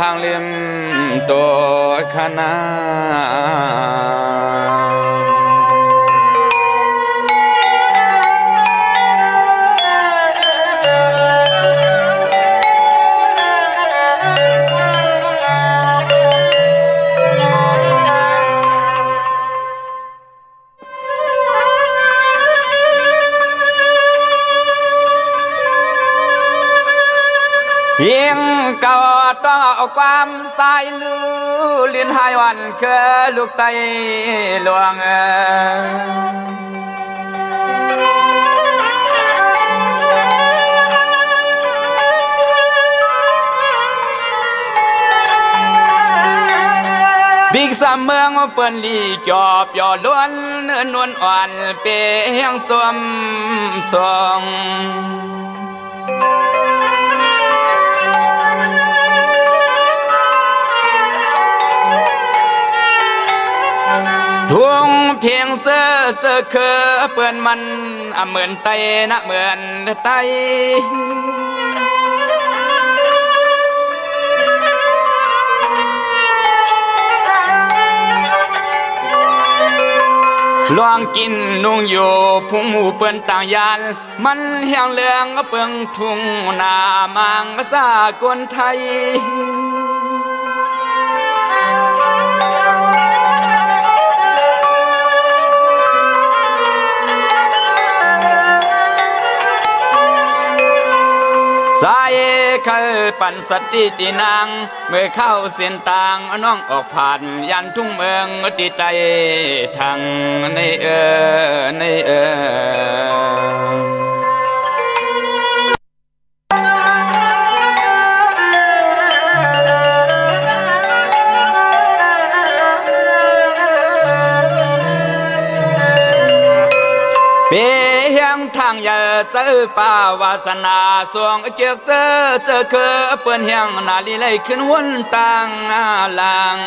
หางเลี่ยมตัวขนายิ่งเก่าต่อความสายลือเลียนหายวันเคยลูกไตหลวงบิ๊กสามเมืองเปิ้นลีจอบยอล้วนเนื้อนวลอ่อนเปียงสวมสองทวงเพียงเสื้อเคอเปื่อนมันเหมือนไตนะเหมือนไตลองกินนุ่งอยู่พุงหมูเปื่อนต่างยานมันแห้งเลืองเปืองทุ่งนามังสากลไทยสายเคยปั่นสติตีนางเมื่อเข้าเส้นต่างน้องออกผ่านยันทุ่งเมืองติใจทางในเปียงทางอย่าเสือป่าวาสนาสวงเกียกเสือเคอเปื่อนเฮียงนาลีไหลขึ้นหุ่นต่างหลัง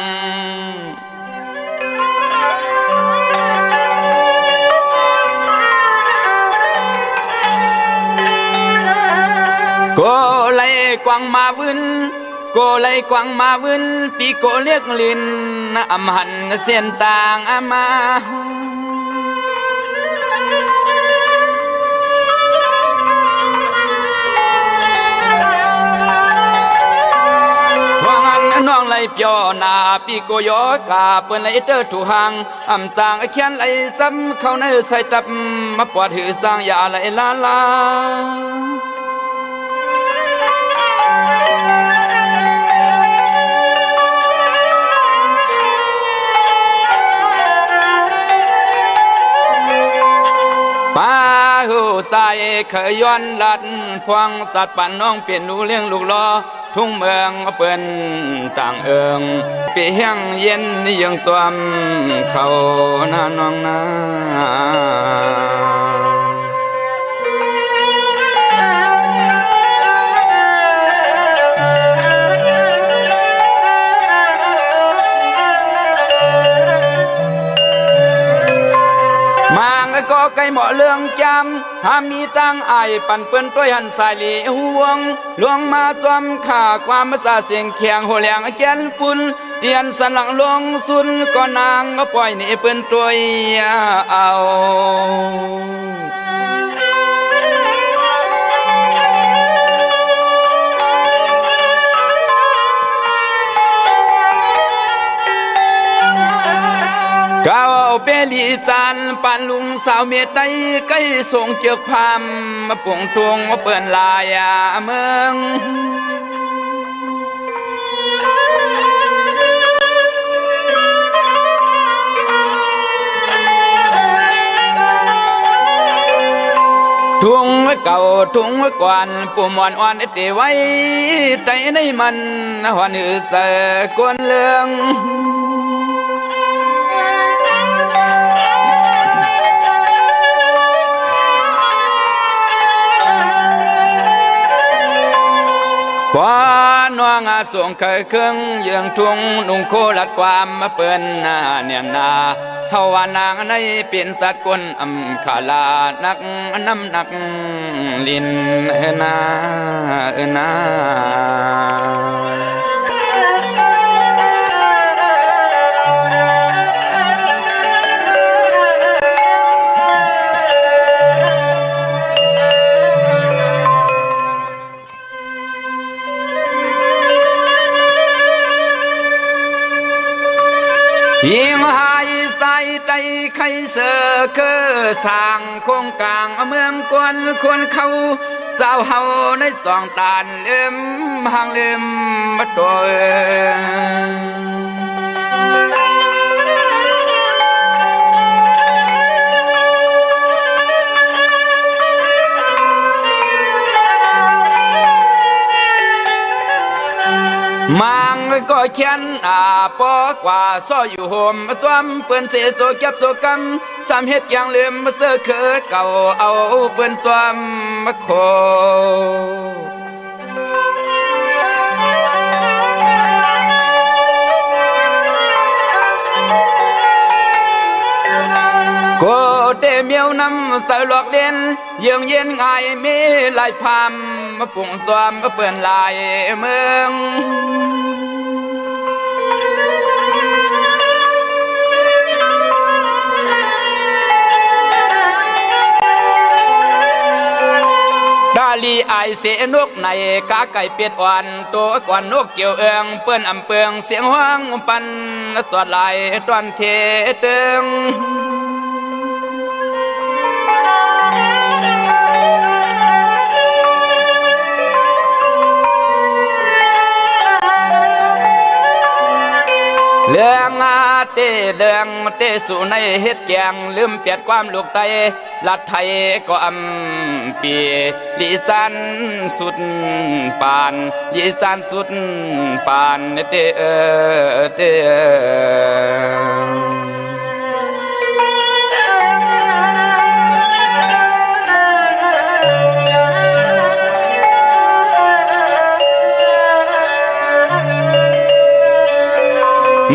โกไหลกวางมาวินโกไหลกวางมาวินปีโกเรียกลินอำหันเสียนต่างมาน้องไหลเปียวนาปีโกยอกาเปิ้นไหลเตอถูหังสร้างเขียนไหลซ้ำเข้าในใส่ตับมาปวดหือสร้างยาไหลลาป้าหูใส่เคยย้อนลัดพวงสัตว์ปั่นน้องเปลี่ยนลูเลี้ยงลูกล้อทุ่งเมืองเปิ้นต่างเอิงเปียงเย็นยังสวมเขาหน้าน้องนาก็ไก่เหมาะเรื่องจำหามีตั้งไอปั่นเปิ้นต้วยหันสายหลีห่วงลวงมาจอมข่าความภาษาเสียงเคียงหัวแหลงแกนปุ่นเตียนสลังลงสุนก็นางก็ปล่อยนี่เปิ้นตัวยเอาก้าวเปลีสานปันลุงสาวเมียไตใกล้ส่งเจือกพามมาป่งทวงมาเปิ่นลายเมืองทุ่งเก่าทุ่งกวนปูมอนอ่อนเตไว้ใจในมันหวนหือเสกวนเลือง กว่าน้องอาสวงเคยเครื่องยังทุ่งนุ่งโคลัดความมาเปิ้นเนียนนาเฮาว่านางในเป็นสัตว์คนขาลานักน้ำหนักลินนา ยิงหายใส่ใจใครเสือคือสร้างโครงกลางเมืองกวนควรเขาสาวเฮาในสองตาลเลื่อมห่างเลื่อมมาตัวมังก็เขียนปอกว่าซ้ออยู่โฮมสวมเปื้อนเสโซเก็บโซกำสามเฮ็ดอย่างลืมเสื้อเคือเก่าเอาเปื้อนสวมมาโคโกเตเมียวนำใส่หลอกเล่นเยืองเย็นง่ายมีลายพามมาปุ่งสวมเปื้อนลายเมืองดาลีไอเสนกในกาไก่เป็ดอ่อนตัวก่อนนกเกี่ยวเอืองเปื้อนอำเปืองเสียงห้างปันสวดลายตอนเทเตึงเรื่องเรื่องเตสู่ในเฮ็ดแกงลืมเปียดความลูกไตลัดไทยก็อำปีลิสันสุดปานลิสันสุดปานเต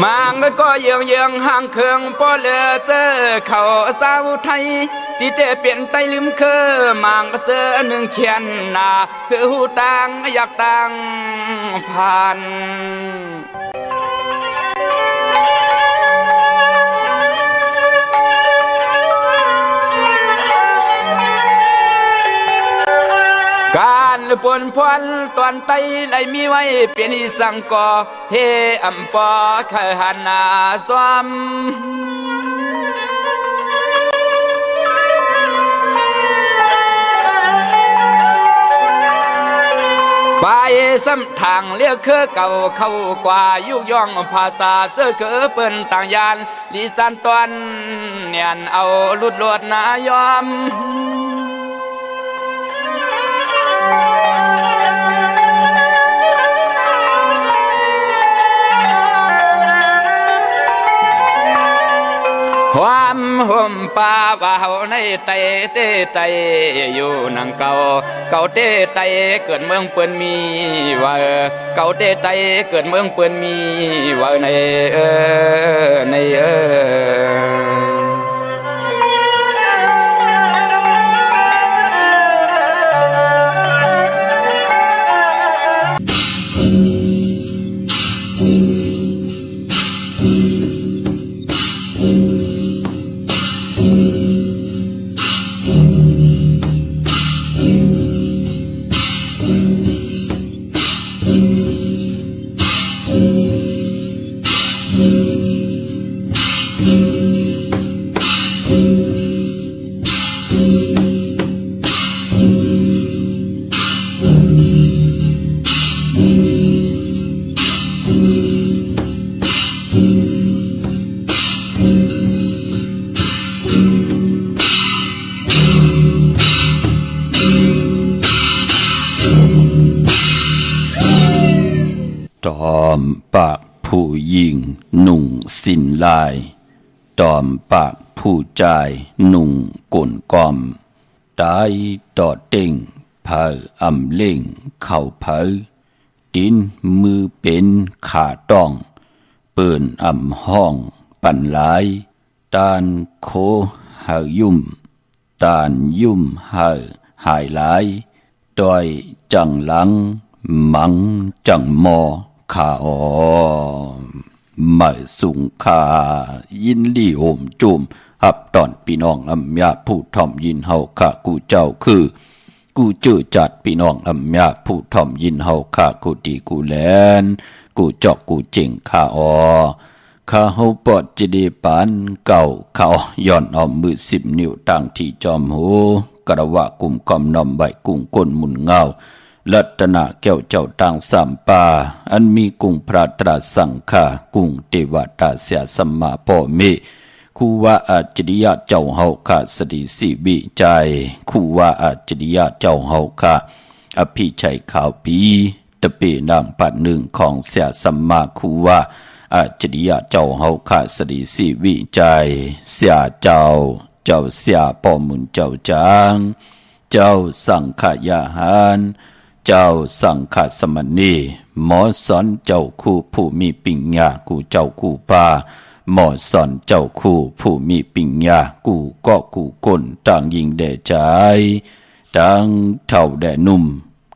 มังก็เยืองห่างเคืองพอเลือเสื้อเขาสาวไทยที่เตเปลี่ยนไตลืมคือมังเสื้อหนึ่งเขียนหน้าคือหูตังอยากตังผ่านการปนพวนตอนไตไหลมีไว้เป็นอีสังกอเฮอำปอขหันนาสวมไปซ้ำทางเรียกคือเก่าเข้ากว่ายุกย่องภาษาเสื้อคือเปิ้นต่างยานลิสันตอนเนียนเอาลุดลวดนายอมความห่มป่าว่าเฮาในไตไตอยู่นังเก่าเตไตเกิดเมืองเปิ้นมีว่าเก่าเตไตเกิดเมืองเปิ้นมีว่าในตอมปากผู้ยิงหนุ่งสินลายตอมปากผู้ใจหนุ่งก่นกอมตายต่อเต่งเผาอำเล่งเข่าเผาดินมือเป็นขาต้องเปิ่นอำห้องปั่นหลายตานโคหายุ่มตานยุ่มหายหลายดอยจังหลังมังจังมอขาอ๋อมาสุงคายินลี่โหมจุ่มหับตอนพี่น้องอำยาผู้ถ่อมยินเฮาข้ากูเจ้าคือกูเจอจัดพี่น้องอำยาผู้ถ่อมยินเฮาข้ากูดีกูแลนกูจอกกูเจ๋งข้าอ๋อ ข้าเฮาปอดจะได้ปานเก่าเขาย้อนเอามือ10 นิ้วตั้งที่จอมหูกระวะกลุ่มกอมนอมใบกุ้งก้นหมุนเงาลัตนาแก้วเจ้าต่างสามป่าอันมีกุ้งพระตราสังฆากุ้งเทวตาเสียสัมมาพ่อเมคูว่าอาจริยะเจ้าเฮาค่ะสติสิวิใจคูว่าอาจริยะเจ้าเฮาค่ะอภิชัยข่าวปีตะเปนางปัดหนึ่งของเสียสัมมาคูว่าอาจริยะเจ้าเฮาค่ะสติสิวิใจเสียเจ้าเสียป่อมุนเจ้าจางเจ้าสังขยาหารเจ้าสังฆสมณีหมอสอนเจ้าคู่ผู้มีปิญญากูเจ้าคู่ป่าหมอสอนเจ้าคู่ผู้มีปิญญากูก็กูก้นต่างยิงแด่ใจต่างเท่าแด่นุ่ม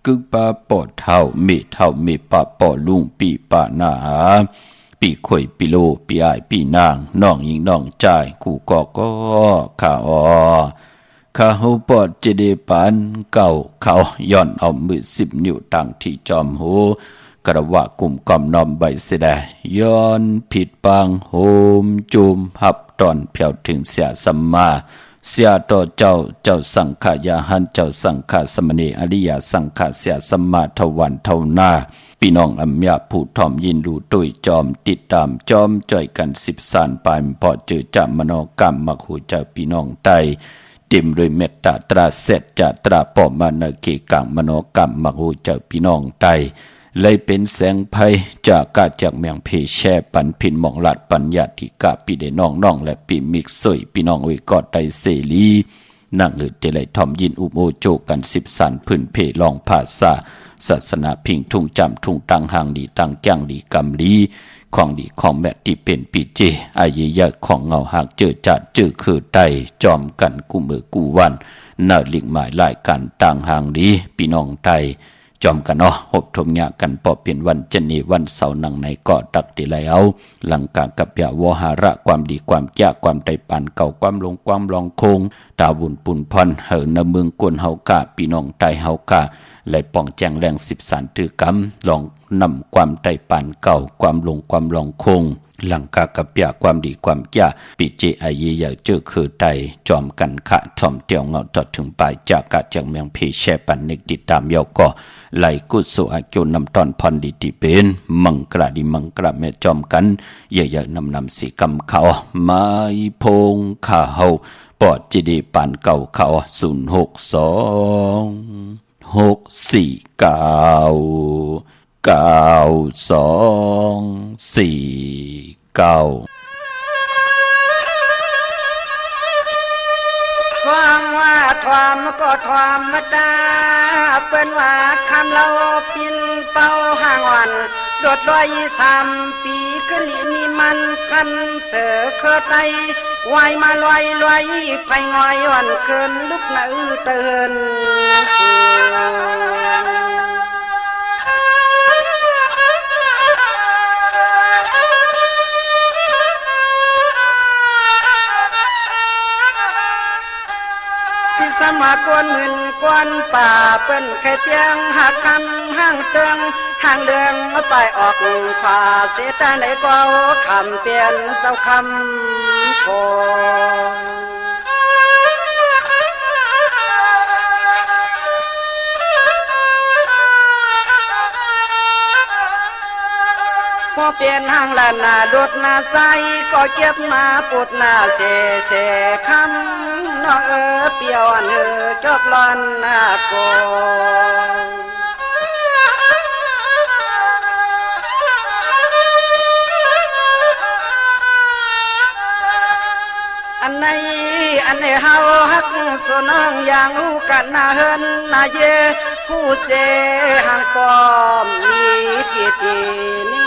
กึกป่าปอดเท่ามีเท่ามีป่าปอลุงปีป่าหนาปีข่อยปีโลปีอายปีนางน้องยิงน้องใจกูก็ข้าข้าเฮาปอดจะได้ปานเก่าเขาย้อนเอามือ10 นิ้วตั้งที่จอมหูกระวะกลุ่มกอมนอมใบเสดย้อนผิดปางโหมจูมหับตอนเพียวถึงเสียสัมมาเสียต่อเจ้าสังขายาหันเจ้าสังฆสมณีอริยสังฆเสียสัมมาทวันเท่าหน้าพี่น้องอัมยาผู้ถ่อมยินดูตุยจอมติดตามจอมจ่อยกัน10 สานปานพอเจอจามโนกรรมมักหูเจ้าพี่น้องไตเต็มด้วยเมตตาตราเสร็จจะตราปอมานาเกกังมโนกรรมมักหูเจ้าพี่น้องไตเลยเป็นแสงไพจากกาจากเมียงเพแช่ปันพินมองลัดปัญญาธิกาปีเดน้องและปีมิกสวยพี่น้องไว้กอดไตเสรีนั่งหรือเตลัยทอมยินอุโมโจกัน10 สันพื้นเพลองภาษาศาสนาพิงทุ่งจำทุ่งตังหางดีตังแก้งดีกำลีของดีของแม่ที่เป็นปีเจอายยะของเงาหากเจอจัดเจอคือไตจอมกันกูมือกูวันน่าลิงหมายหลายกันต่างหางดีพี่น้องไตจอมกันเนาะหบทมยากันปอเปลี่ยนวันเจนีวันเสาร์นังในก็ตักติไลเอาหลังกากับยาวหาระความดีความแก่ความไตปานเก่าความลงความลองคงตาบุญปุนพรเหินเมืองกวนเฮากะพี่น้องไตเฮากะไหลป่องแจงแรง10 สานถือกำลองนำความไตปานเก่าความลงความลองคงหลังกากับยาความดีความแก่ปีเจอายีอยากเจอคือไตจอมกันขะถ่อมเตียวเงาจอดถึงปลายจากกะจากเมืองเพแช่ปันนึกติดตามยาวก็ไหลกุศลอากิวนำตอนพรดีที่เป็นมังกระดิมังกระแม่จอมกันเยอะๆนำสีกำเขาไม้พงข้าเฮาปอดจีดีปานเก่าเขา062 649 ฟังว่าความก็ความมาดาเป็นว่าคำเราปินเป้าห่างวันโดดลอย3 ปีขึ้นลีมีมันคันเสือเคอไตวายมาลอยไฟงอยวันเคินลุกหนื้อเตือนสมากวนหมื่นกวนป่าเป็นแค่เพียงหักคำห้างเตืองห่างเดืองไปออกขวาเสียใจไหนก็คำเปลี่ยนเจ้าคำโพพอเปลี่ยนห้างละนาดุดนาใสก็เก็บมาปุดนาเสคำน้องเปียวเนื้อจบลอนนาโกอันไหนเฮาฮักสนองอย่างรู้กันนาเฮินนาเยผู้เจห่างปอมมีปีตีนี้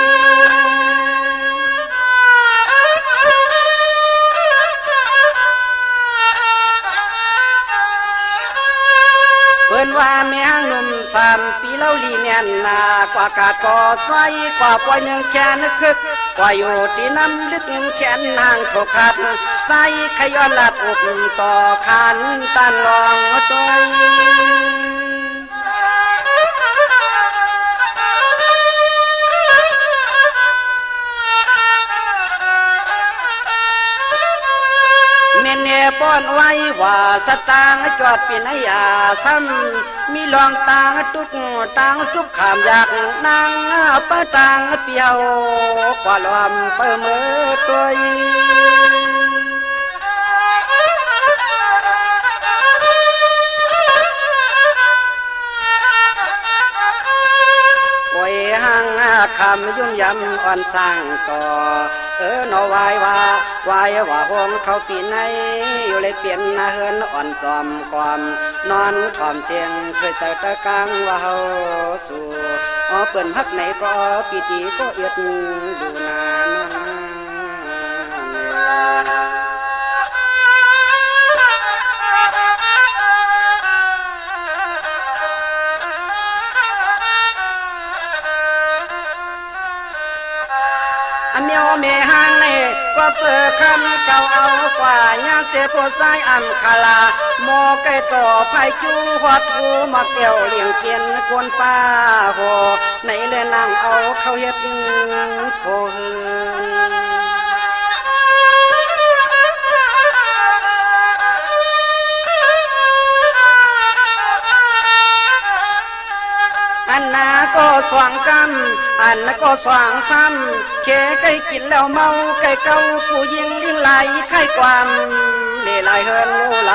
เปิ้นว่าแม่งหนุ่ม3 ปีเล่าลีเนียนนากว่ากาดก่อไฟกว่าปล่อยยังแขนคึกกว่าอยู่ที่น้ำลึกแขนห่างถกขัดใส่ขย้อนหลัดอกต่อขันตันลองตัว ป้อนไว้ว่าสตางจอดปีนยาซ้ำมีลองตางตุกตางสุขขามอยากนางปะตางเปียวกว่าลอมเปิมือตัวห่างคำยุ่งยำอ่อนสร้างต่อนอวายวว่าห้องเขาปีในอยู่เลยเปลี่ยนเฮินอ่อนจอมความนอนถ่อมเสียงเคยเจอตะกังว่าเฮาสู่เปิ่นพักไหนก็ปีติก็เอียดดูนานเมียวเมหังนี่ก็เปิดคำเจ้าเอากว่าญาเสพสายอัมคาลาโมไก่ต่อไผจูหอดหูมาเกี่ยวเลี้ยงเกียนกวนป้าโหในเลนั่งเอาเขาเฮ็ดโพหืนอันนาก็สว่างกันอันนาก็สว่างซ้ำเคไก่กินแล้วเมาไก่เก่าผู้ยิงลิงไหลไข่ความเล่ไหลเฮินงูไหล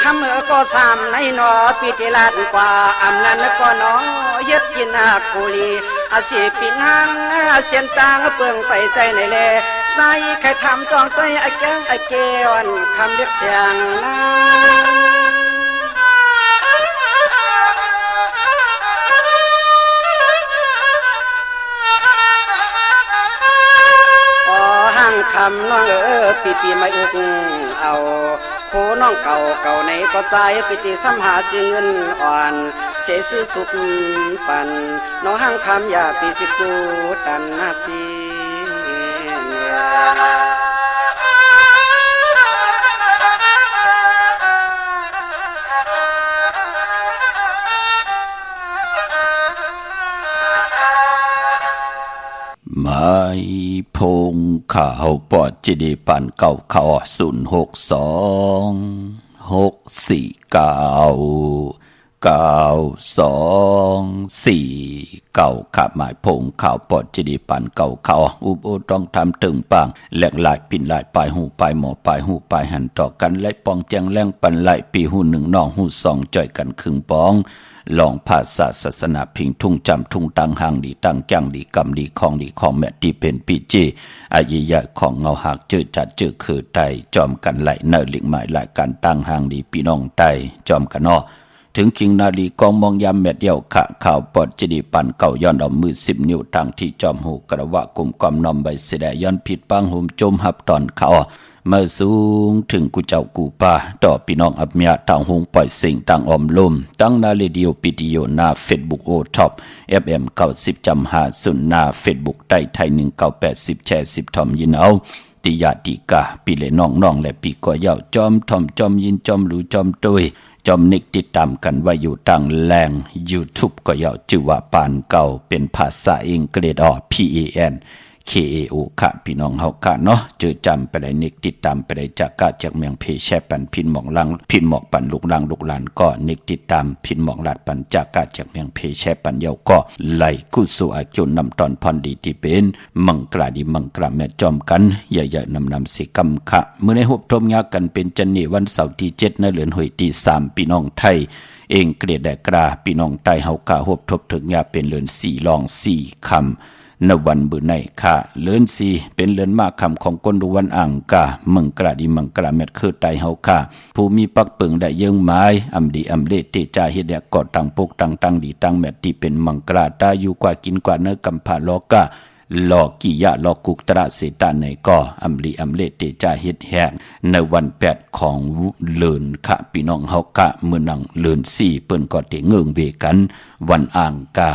คำก็สามในหนอปีติลาดกว่าอำนั้นก็หนอเย็ดกินอาคุลีอาศิปินหังเสียนตางเปลืองไปใจในเลใส่ใครทำต้องตัวไอ้แก้งไอ้เกวันคำเรียกเสียงห่างคำน้องปีไม่อุกเอาโคน้องเก่าในก็ใจปิติสัมหาสิเงินอ่อนเสียซื้อสุขปันน้องห่างคำอย่าปีสิกูตันนาปีไม้พงข่าวปอดจิดีปันเก่าข่าว062-649-9224ขับหมายพงข่าวปอดจิดีปันเก่าข่าวอุบต้องทำถึงปังแหลกหลายปิ่นหลายปลายหูปลายหมอปลายหูปลายหันต่อกันไล่ปองแจงแรงปันไล่ปีหูหนึ่งน้องหูสองจ่อยกันครึ่งปองลองภาษาศาสนาพิงทุ่งจำทุ่งตังหางดีตังจังดีกำดีของแม่ที่เป็นปีจีอายุใหญ่ของเงาหักเจอจัดเจอคือไตจอมกันไหลเนอลิงหมายหลายการตั้งหางดีพี่น้องไตจอมกันนอถึงคิงนาลีกองมองยามแม่เดียวขะข่าวปอดจิดีปันเก่าย้อนเอามือ10 นิ้วทางที่จอมหูกระวะกลุ่มความนอมใบเสดย้อนผิดปังหุมจมหับตอนเขาเมื่อสูงถึงกูเจ้ากูป่าต่อพี่น้องอับเมียต่างหงปล่อยสิ่งต่างอมลมตั้งนาเรดิโอปิดิโอหน้าเฟซบุ๊กโอท็อป FM 90.50หน้าเฟซบุ๊กใต้ไทย1980แชร์10ทอมยินเอาติยาติกาปีเลน้องและปีก่อยาวจอมทอมจอมยินจอมหรูจอมตุยจอมนิกติดตามกันไว้อยู่ตั้งแรง YouTube ก็ยาวชื่อว่าปานเก่าเป็นภาษาอังกฤษPAN KAO ค่ะพี่น้องเฮาค่ะเนาะเจอจำไปได้นิกติดตามไปได้จากกะจากเมืองเพแชปันพินหมองลังพินหมอกปันลูกลังลูกหลานก็นิกติดตามพินหมองลาดปันจากกะจากเมืองเพแชปันเยาก็ไหลกุสู่อาจุนนำตอนพรดีที่เป็นมังกราดีมังกราแม่จอมกันใหญ่ๆนำสิกำค่ะมื้อในฮบทมยากันเป็นจันนี่วันเสาร์ที่7ในเดือนหอยที่3พี่น้องไทยเองเกลียดแดกราพี่น้องไทยเฮากะฮบทบถึงยาเป็นเดือน4ลอง4คำนวันบือในค่ะเลือนสีเป็นเลือนมากคำของคนดูวันอ่างกามังกราดีมังกราเม็ดคือไตเฮาค่ะผู้มีปักเปิงได้เยิงไม้อำดีอำเลเตจาเฮ็ดแดกกอดตังปกตังดีตังแมดที่เป็นมังกราตาอยู่กว่ากินกว่าเนื้อกำผาลอกะลอกิยะลอกุกตระเสตาในก็อำลีอำเลเตจาเฮ็ดแฮงในวัน8ของเลือนค่ะพี่น้องเฮากะมื้อนังเลือน4เปิ้นก็ได้เงิงเวกันวันอ่างกา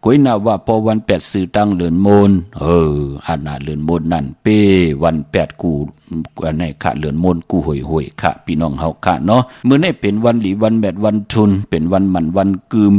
ก้อยนาว่าพอวัน8สื่อตั้งเลือนโมนอันน่ะเลือนโมนนั่นเป้วัน8กู ในค่ะเลือนมนกูห่วยๆค่ะพี่น้องเฮาค่ะเนาะมื้อนี้เป็นวันหลีวันแมดวันทุนเป็นวันมันวันกึม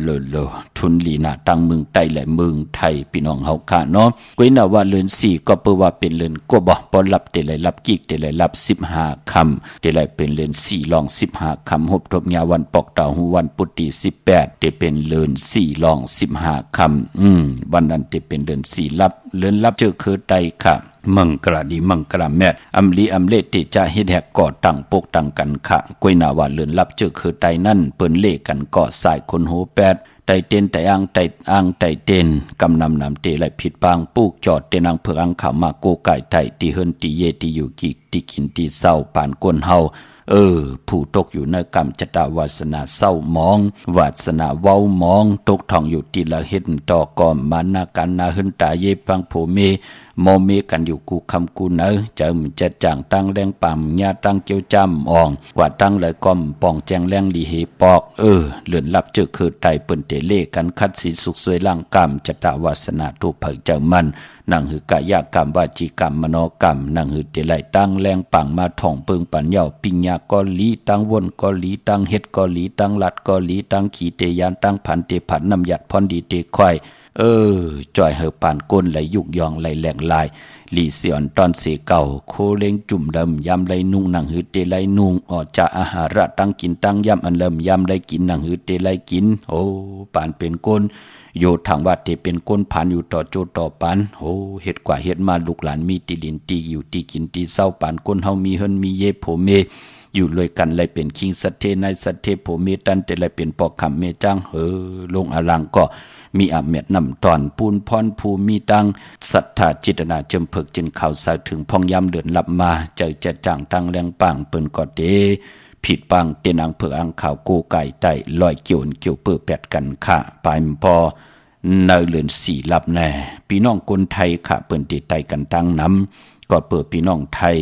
เลอทุนหลีนาตังเมืองใต้และเมืองไทยพี่น้องเฮาค่ะเนาะก้อยน่าว่าเลือน4ก็เปิ้ว่าเป็นเลือนกบ่บ่รับได้เลยรับกิกได้เลยรับ15ค่ำได้เลยเป็นเลือน4ลอง15ค่ำฮบทบยาวันปอกเตาหูวันปุติ18ได้เป็นเลือน4ลอง15ค่ำวันนั้นได้เป็นเลือน4รับเลือนรับเจอคือใดค่ะมังกราดีมังกราแม่อำลีอำเลติจะเฮ็ดแหกก่อตั้งปกตั้งกันค่ะก้อยน่าว่าเลือนรับเจอคือใดนั่นเปิ้นเลกันก่อสายคนหูแปดไตเต้นไตอ่างไตเต้นกำนำนำเตไหลผิดปางปูกจอดเตนังเผือกอังขาวมาโกไก่ไตตีเฮินตีเยตีอยู่กิตีกินตีเศร้าปานก้นเฮาผู้ตกอยู่ในกรรมจตาวาสนาเศร้ามองวาสนาเว้ามองตกทองอยู่ตีละเฮ็ดต่อกอมมานากันนาหึนตาเยฟังโผเมโมเมกันอยู่กูคำกูเนอจะจะจ่างตั้งแรงปั่มญาตั้งเกี่ยวจำอ่องกว่าตั้งเลยก้อมปองแจงแรงลีเฮปอกเลื่อนลับเจอคือไตเปิ้นเตเลกันคัดสีสุขสวยล่างกรรมจตาวาสนาทุกเผยเจ้ามันนั่งหือกายกรรมวาจีกรรมมโนกรรมนั่งหือเตไลตั้งแรงปังมาท่องเปิงปัญญาปิญญาก็ลีตั้งวนก็ลีตั้งเฮ็ดก็ลีตั้งลัดก็ลีตั้งขีเตยานตั้งผันเตผันนำหยัดพรดีเตควายจอยเหอปานก้นไหลยุกยองไหลแหลงลายลีเสียนตอนเสเก่าโคเล็งจุ่มดำยำไหลนุ่งนั่งหือเตไหลนุ่งออกจากอาหาระตั้งกินตั้งยำอันเริ่มยำไหลกินนั่งหือเตไหลกินปานเป็นก้นโยทางว่าเตเป็นก้นผ่านอยู่ต่อโจต่อปานเฮ็ดกว่าเฮ็ดมาลูกหลานมีตีดินตีอยู่ตีกินตีเศร้าปานก้นเฮามีเฮินมีเยโผเมอยู่เลยกันเลยเป็นคิงสัตเทในสัตเทโผเมตันแต่เลยเป็นปอกคำเมจังลงอลังก็มีอาเมตนำตอนปูนพรภูมิตังศรัทธาจิตนาจมเพิกจินข่าวสาวถึงพองยำเดือนหลับมาเจอจะจ่างตั้งแรงปังเปิ้นก็เดผิดปังเตนังเผืออังข่าวโกไก่ไตลอยเกี่ยวเปื้อแปดกันค่ะปลายพอในเรือน4ลับแน่พี่น้องคนไทยค่ะเปิ้นเตไตกันตั้งน้ำก็เปิดพี่น้องไทย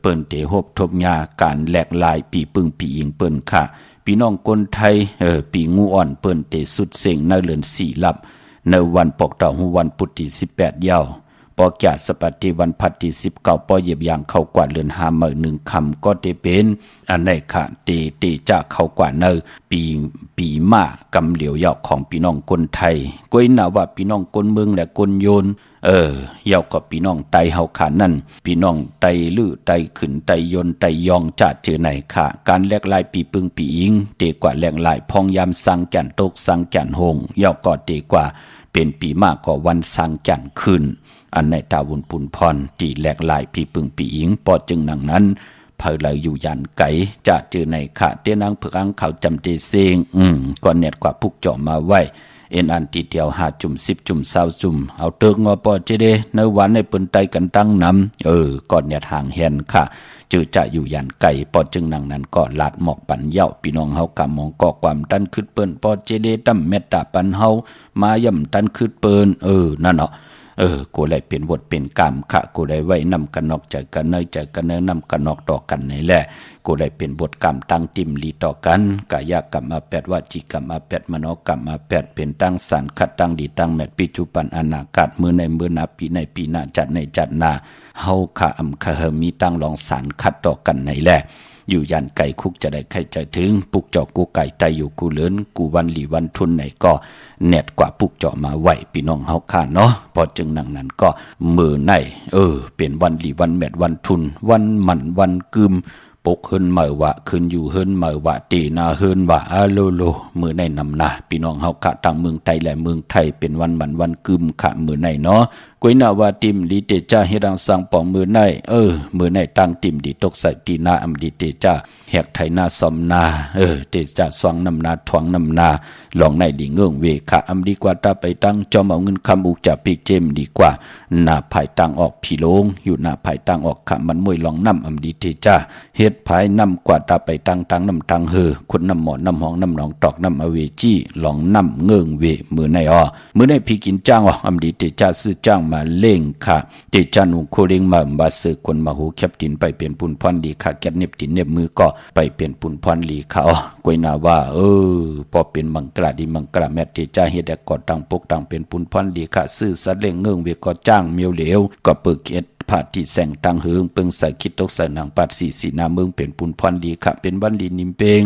เปิ้นเตฮบทบยาการแหลกลายปีปึงปีอิงเปิ้นค่ะพี่น้องคนไทยปีงูอ่อนเปิ้นเตสุดเสียงในเรือน4ลับในวันปกเต่าหูวันปุติ18ยาวปอแก่สปฏิวันพัดที่19ปอเหยียบอย่างเข้ากว่าเรือนหาเมื่อ1คำก็เตเป็นอันไหนค่ะเตจะเข้ากว่าเนปีมากำเหลียวยาวของพี่น้องคนไทยก้อยน่าว่าพี่น้องคนเมืองและคนโยนยาวกับพี่น้องไตเฮาขานั่นพี่น้องไตลื้อไตขึ้นไตยนไตยองจะเจอไหนค่ะการแลกลายปีปึงปีอิงเตกว่าแลกลายพองยามสังแก่นตกสังแก่นหงยาวก็เตกว่าเป็นปีมากกว่าวันสังแก่นขึ้นอันในตาวุนปุนพรตีแหลกลายปีปึงปีอิงปอจึงนังนั้นเพอเลยอยู่ยันไก่จะเจอในค่ะเตียนางเผือกอังเขาจำเตเซงก่อนเน็ตกว่าพุกเจาะมาไว้เอ็นอันตีเดียว5 จุ่ม10 จุ่ม20 จุ่มเอาเติงว่าปอเจเดในวันในปืนไตกันตั้งน้ำก่อนเน็ตห่างแหนค่ะจือจะอยู่ยันไก่ปอจึงนังนั้นก็ลาดหมอกปันเย้าพี่น้องเฮากำมองก่อความตันขึ้นเปิ้นปอเจเดตั้มเมตตาปันเฮามาย่ำตันขึ้นเปิ้นนั่นเนาะกูเลยเป็นบทเป็นกรรมค่ะกูเลยไว้นำกันนอกใจกันเนยใจกันเนยนำกันนอกต่อกันนี่แหละกูเลยเป็นบทกรรมตั้งติมลีต่อกันกายกรรม8วจีกรรม8มโนกรรม8เป็นตั้งสันขัดตั้งดีตั้งแมตปิจุปันอนาคตมือในมือนาปีในปีหน้าจัดในจัดนาเฮาค่ะอำคะมีตั้งรองสันขัดต่อกันนี่แหละอยู่ยันไก่คุกจะได้ใครใจถึงปุกเจาะกูไก่ไตอยู่กูเหลือนกูวันหลีวันทุนไหนก็เน็ตกว่าปุกเจาะมาไหวพี่น้องเฮาค่ะเนาะพอจึงนังนั้นก็มือในเป็นวันหลีวันแมดวันทุนวันมันวันกึมปกเฮินเมื่อวะขึ้นอยู่เฮินเมื่อวะตีนาเฮินวะโลมือในนำนาพี่น้องเฮาค่ะทางเมืองไทยและเมืองไทยเป็นวันมันวันกึมค่ะมือในเนาะก้อยนาว่าติมลีเตจ้าเฮดังสังปองมือในมือในตั้งติมดีตกใส่ตีนาอำดีเตจ้าแหกไทยนาสอมนาเตจ้าสวงนำนาทวงนำนาหลองในดีเงื่องเวค่ะอำดีกว่าตาไปตั้งจอมเอาเงินคำอุกจะปีเจมดีกว่าหน้าภายตั้งออกพี่โลงอยู่หน้าภายตั้งออกค่ะมันมวยหลองน้ำอำดีเตจ้าเฮ็ดภายน้ำกว่าตาไปตั้งน้ำตังคนน้ำหมอน้ำหองน้ำหนองตอกน้ำอเวจี้หลองน้ำเงื่องเวมือในมือในพี่กินจ้างอำดีเตจ้าซื้อจ้างมาเล่งค่ะเตจานุโคเร่งมาบาสือคนมาหูแคบดินไปเป็นปุนพรดีค่ะแกเน็บดินเน็บมือก็ไปเป็นปุนพรลีค่ะกวยนาว่าพอเป็นมังกราดีมังกราแมตเตจาเฮ็ดกอดตั้งปกตั้งเป็นปุนพรดีค่ะซื้อสัตว์เล่งเงื่องเวก็จ้างเมียวเหลวก็เปิดเกตภ าที่แสงตังเหิงเปิงใส่คิดตกใส่หนังปัดสีนาเมืองเป็นปุนพรดีค่ะเป็นวันดีนิมเปง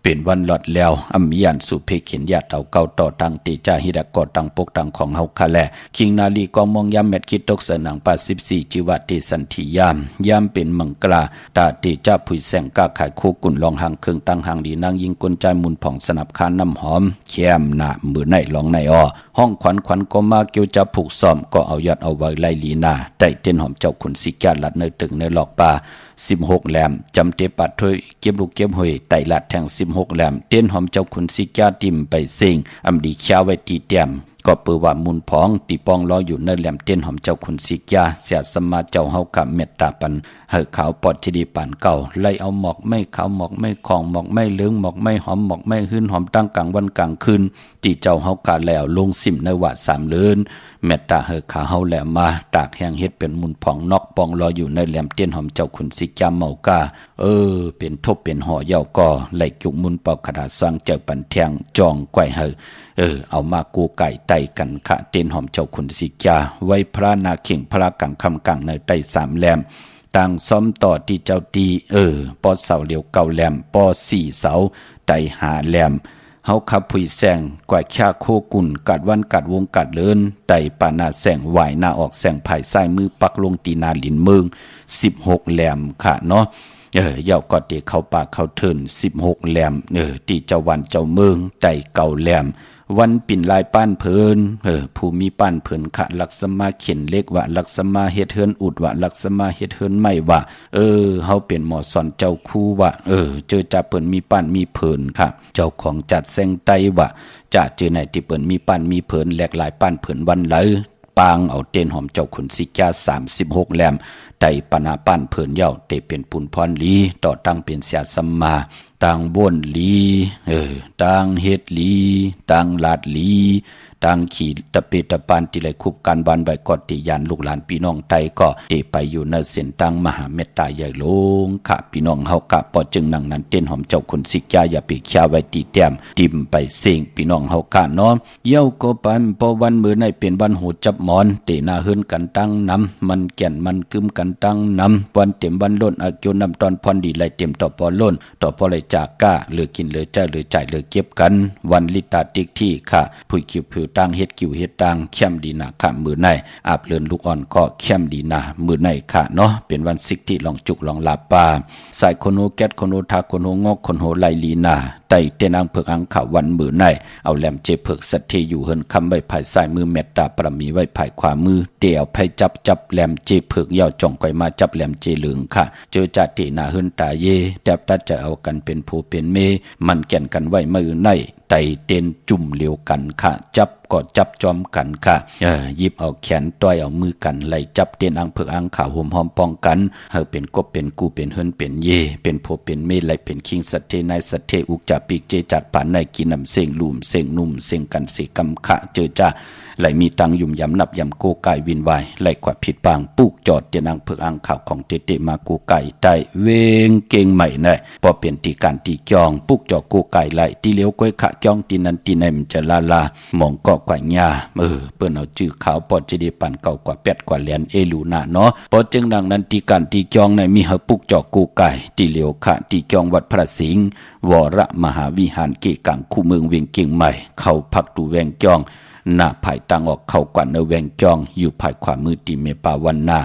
เป็นวันหลอดแล้วอัมยันสุเพเขียนญาติเต่าเก่าต่อตังติจาหิดกอตังปกตังของเฮาคาแลคิงนาลีกองมองยามเม็ดคิดตกใส่หนังปัด14จิวะเตสันทิยามเป็นมังกลาตาติจ้าผุยแสงกาขายโคกุ่นลองหางเครื่องตั้งหางดีนางยิงกลใจมุนผ่องสนับคานน้ำหอมแคมหน้ามือในลองในห้องขวัญก็มาเกี่ยวจับผูกซ้อมก็เอายัดเอาไว้ไล่ลีนาได้เต้นหอมเจ้าขุนสิกาลัดในตึกในหลอกป่า16แหลมจำเตปัดถ้วยเก็บลูกเก็บหอยไต่ลัดแทง16แหลมเต้นหอมเจ้าขุนสิกาติมไปเสิงอำดีเช้าไว้ตีเตียมก็เปือว่ามุนพองตีปองรออยู่ในแหลมเต้นหอมเจ้าขุนสิกาเสียสมาเจ้าเฮากับเมตตาปันเฮอขาวปอดจดีปานเก่าไล่เอาหมอกไม่ขาวหมอกไม่คองหมอกไม่เหลืองหมอกไม่หอมหมอกไม่หื้นหอมตั้งกลางวันกลางคืนตีเจ้าเฮากาแล้วลงสิมในว่า3เลือนเมตตาเฮอขาเฮาแหลมมาตากแห้งเฮ็ดเป็นมุนพองนอกปองรออยู่ในแหลมเต้นหอมเจ้าขุนสิกาเมากาเป็นทบเป็นห่อเย้าก่อไล่จุกมุนเป่าขดาสร้างเจ้าปันแทงจองไกวเฮอเอามากูไก่ไต่กันขะเต้นหอมเจ้าขุนสิกาไว้พระนาเข่งพระกังคำกังในไต่3แหลมต่างซ้อมต่อที่เจ้าตีปอเสาเหลียวเก่าแหลมปอ4เสาไต่5แหลมเฮาขับผุยแสงกว่าชาโคกุ่นกัดวันกัดวงกัดเลินไต่ปานาแสงไหวหน้าออกแสงภายซ้ายมือปักลงตีนาลินเมือง16แหลมค่ะเนาะเย่าก็เตเข้าปากเข้าเทิน16แหลมที่เจ้าวันเจ้าเมืองไต่เก่าแหลมวันปิ่นลายป้านเพิ่นผู้มีป้านเพิ่นขะลักษมาเข็นเล็กว่าลักษมาเฮ็ดเฮิรนอุดว่าลักษมาเฮ็ดเฮิรนไม่ว่าเฮาเป็นหมอสอนเจ้าคู่ว่าเจอจ่าเปิ้นมีป้านมีเพิ่นค่ะเจ้าของจัดแซงไตว่าจะเจอไหนที่เปิ้นมีป้านมีเพิ่นแหลกหลายป้านเพิ่นวันไหลปางเอาเต้นหอมเจ้าขุนสิกา36แหลมไต่ปนาป้านเพิ่นเย้าเตเป็นปุนพรลีต่อตั้งเป็นเสียสัมมาต่างบ้วนลีต่างเฮ็ดลีต่างลาดลีต่างขี่ตะเปตะปานติไหลคุบการบานใบกอดติยานลูกหลานพี่น้องไตก็เตไปอยู่ในเส้นต่างมหาเมตตาใหญ่ลงค่ะพี่น้องเฮากะปอจึงนั่งนั้นเต้นหอมเจ้าขุนสิกาอย่าไปแค่ไว้ตีแต้มติ่มไปเสิงพี่น้องเฮากะเนาะเย้าก็ปันพอวันมื้อในเป็นวันโหจับหมอนเตหน้าเฮือนกันตั้งน้ำมันแก่นมันกึมกันตั้งน้ำวันเต็มวันล้นอากิวน้ำตอนพรดีไหลเต็มต่อปอล้นต่อพอไหลจากก้าเหลือกินเหลือใจเหลือใจเหลือเก็บกันวันลิตาติกที่ค่ะผู้คิวผิวตั้งเฮ็ดคิวเฮ็ดตังเข้มดีนะค่ะมือในอาบเลือนลูกอ่อนก็เข้มดีนะมือในค่ะเนาะเป็นวันสิกที่ลองจุกลองลาปาสายคนโหแก๊สคนโหทาคนโหงอกคนโหไลลีนาไต่เตนางเผือกอังข่าววันมือในเอาแหลมเจเผือกสัตเทอยู่เฮินคำไว้ภายซ้ายมือเมตตาประมีไว้ภายขวามือเตี่ยวไผจับแหลมเจเผือกยาวจ่องก่อยมาจับแหลมเจเหลืองค่ะเจอจ่าเตนาเฮินตาเยแทบตัดจะเอากันเป็นผู้เป็นเมมันแก่นกันไว้มือในไต่เต้นจุ่มเลียวกันค่ะจับก็จับจอมกันค่ะหยิบเอาแขนต้อยเอามือกันไล่จับเต้นอังเผือกอังข่าวห่มหอมป้องกันเฮาเป็นกบเป็นกูเป็นเฮินเป็นเยเป็นผู้เป็นเมไล่เป็นคิงสัตเทนายสัตเทอุกจาปีกเจจัดปานในกินน้ำเสงลุ่มเสงนุ่มเสงกันเสกำขะเจอจ้าไหลมีตังยุ่มยำนับยำโกไก่วินวายไหลกว่าผิดปางปุกจอดเตียนางเผือกอังข่าวของเตมากูไก่ได้เวงเก่งใหม่เนยพอเปลี่ยนตีการตีจองปุกจอกูไก่ไหลตีเลี้ยวก้อยขะจองตีนันตีในมันจะลามองก็กว่าหญ้าเปิ้นเอาจื้อขาวปอดจะได้ปั่นเก่ากว่า8กว่าเหรียญเอลูนาเนาะพอจึงดังนั้นตีการตีจองในมีเฮาปุกจอกูไก่ตีเลี้ยวขะตีจองวัดพระสิงห์วรมหาวิหารเกกังคู่เมืองเวียงเก่งใหม่เข้าพักดูแวงจองหน้าภายตังออกเข้ากว่าเนแวงจองอยู่ภายขวามือตีเมปาวันนา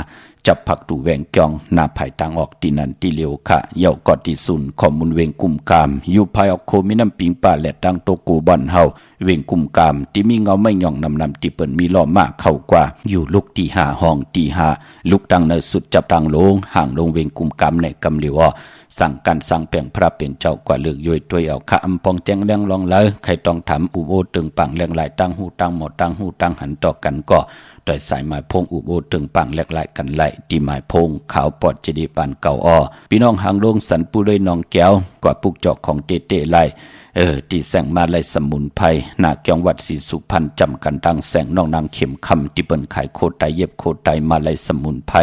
จับผักดูแวงจองหน้าภายตังออกตีนันตีเหลียวค่ะเย่ากอดที่สุนข้อมูลเวงกุมกามอยู่ภายออกโคมิน้ำปิงป่าและตังโตกูบอนเฮาเวงกุมกามที่มีเงาไม่ย่องนำที่เปิ้นมีล้อมากเข้ากว่าอยู่ลุกตีหาห้องตีหาลุกตังในสุดจับตังลงห่างลงเวงกุมกามในกำเหลียวสั่งการสั่งแปลงพระเป็นเจ้ากว่าเลือกย่อยตัวเอาข้าอำปองแจ้งแรงลองเลยใครต้องถามอุโบตึงปังแรงหลายตั้งหูตั้งหมดตั้งหูตั้งหันต่อกันก็โดยสายหมายพงอุโบตึงปังแลกหลายกันไหลที่หมายพงขาวปอดเจดีปานเก่าพี่น้องหางลงสันปูเลยน้องแก้วกว่าปุกจอกของเตไหลที่แสงมาไล่สมุนไพรหน้าเกียงวัดศรีสุพรรณจำกันดังแสงน้องนางเข็มคำที่เปิ้นขายโคไตเย็บโคไตมาไล่สมุนไพร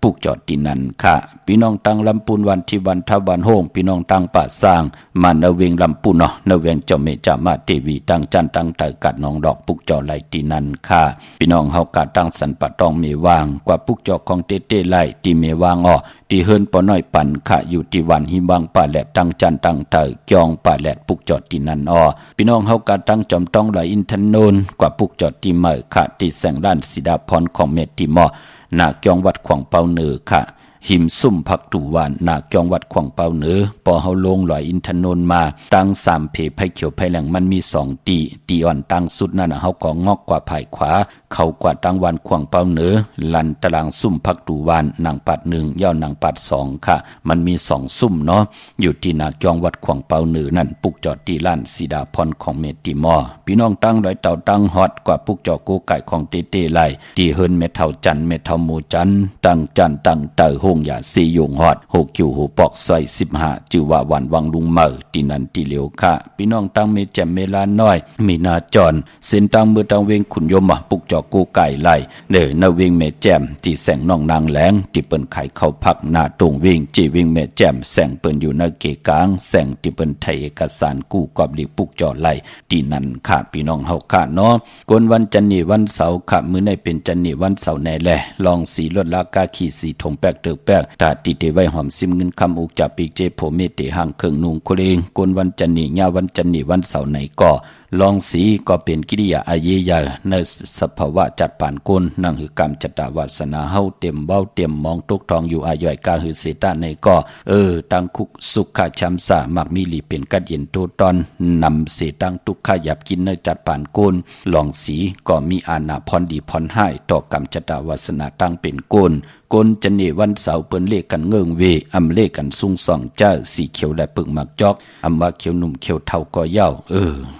ป ปุกจอดที่นั่นค่ะพี่น้องตังลำปูนวันที่วันทวันโฮงพี่น้องตังป่าสร้างมันเวงลำปูนเนาะนเวงเจ้าเมจามาเทวีตังจันตังเตอกัดน้องดอกปุกจอไหลที่นั่นค่ะพี่น้องเฮากะตังสันปะตองเมวางกว่าปุกจอของเตเต้ไหลที่เมวางที่เฮิรนปอน้อยปันค่ะอยู่ที่วันหิบังป่าแหลดตังจันตังเตอเกียงป่าแหลดปุกจอดที่นั่นพี่น้องเฮากะตังจอมต้องไหลอินทนนกว่าปุกจอดที่เมอค่ะที่แสงด้านสีดาพรของเมติมอนาเกียงวัดขวางเปาเนือค่ะหิมซุ่มพักตูวานนาเกียงวัดขวางเปาเนือพอเฮาลงลอยอินทนนมาตั้งสามเพไผเขียวไผแหลงมันมี2ตีอ่อนตั้งสุดนั่นเฮาก็งอกกว่าภายขวาเข้ากว่าตั้งวันขวางเปาเนือลันตารางซุ่มพักตูวานนางปัด1ย่อนางปัด2ค่ะมันมี2ซุ่มเนาะอยู่ที่นาเกียงวัดขวางเปาเนือนั่นปุกจอดที่ล้านสีดาพรของเมติมอพี่น้องตั้งลอยเต่าตั้งฮอดกว่าปุกจอกูไก่ของเตเต้ไหลที่เฮิรนเมเท่าจันเมเท่าหมูจันตั้งจันตั้งเตอหงอย่าสียงฮอด6คิวหูปอกซอย15จือว่าวันวังลุงเมอที่นั่นที่เหลียวค่ะพี่น้องตั้งเมแจ่มเมลาน้อยมีนาจรเส้นตั้งมือตั้งเวงขุนยมปุกจอกูไก่ไหลนาเวงเมแจ่มที่แสงน้องนางแหลงที่เปิ้นไข่เข้าพักนาตรงเวงจีเวงเมแจ่มแสงเปิ้นอยู่ในเกกลางแสงที่เปิ้นไทยเอกสารกู้กอบหลีปุกจอไหลที่นั่นค่ะพี่น้องเฮาค่ะเนาะกวนวันจันนี่วันเสาร์ค่ะมื้อในเป็นจันนี่วันเสาร์แน่แลลองสีลดลากาขีสีทงแปกเตอแปกตาติเตไว้หอมซิมเงินคำอุกจับปีกเจโผเมเตห่างเครื่องนุงโคเลงกวนวันจันนี่ญาวันจันนี่วันเสาร์ไหนก็ลองสีก็เป็นกิริยาอาเยยาในสภาวะจัดป่านกุลนั่งหือกรรมจัตวาสนาเฮาเต็มเบ้าเต็มมองทุกทองอยู่อาย่อยกาหือเสตาในก็ตังคุกสุขะชัมสามักมีหลีเป็นกัดเย็นโตตอนนำเสตังทุกขยับกินในจัดป่านกุลลองสีก็มีอาณาพรดีพรให้ต่อกรรมจัตวาสนาตั้งเป็นกุลกนจันนี่วันเสาร์เปิ้นเลขกันเงิงเวอำเลขกันซุงส่องเจ้าสีเขียวและปึกหมักจอกอำว่าเขียวหนุ่มเขียวเท่าก็เย้า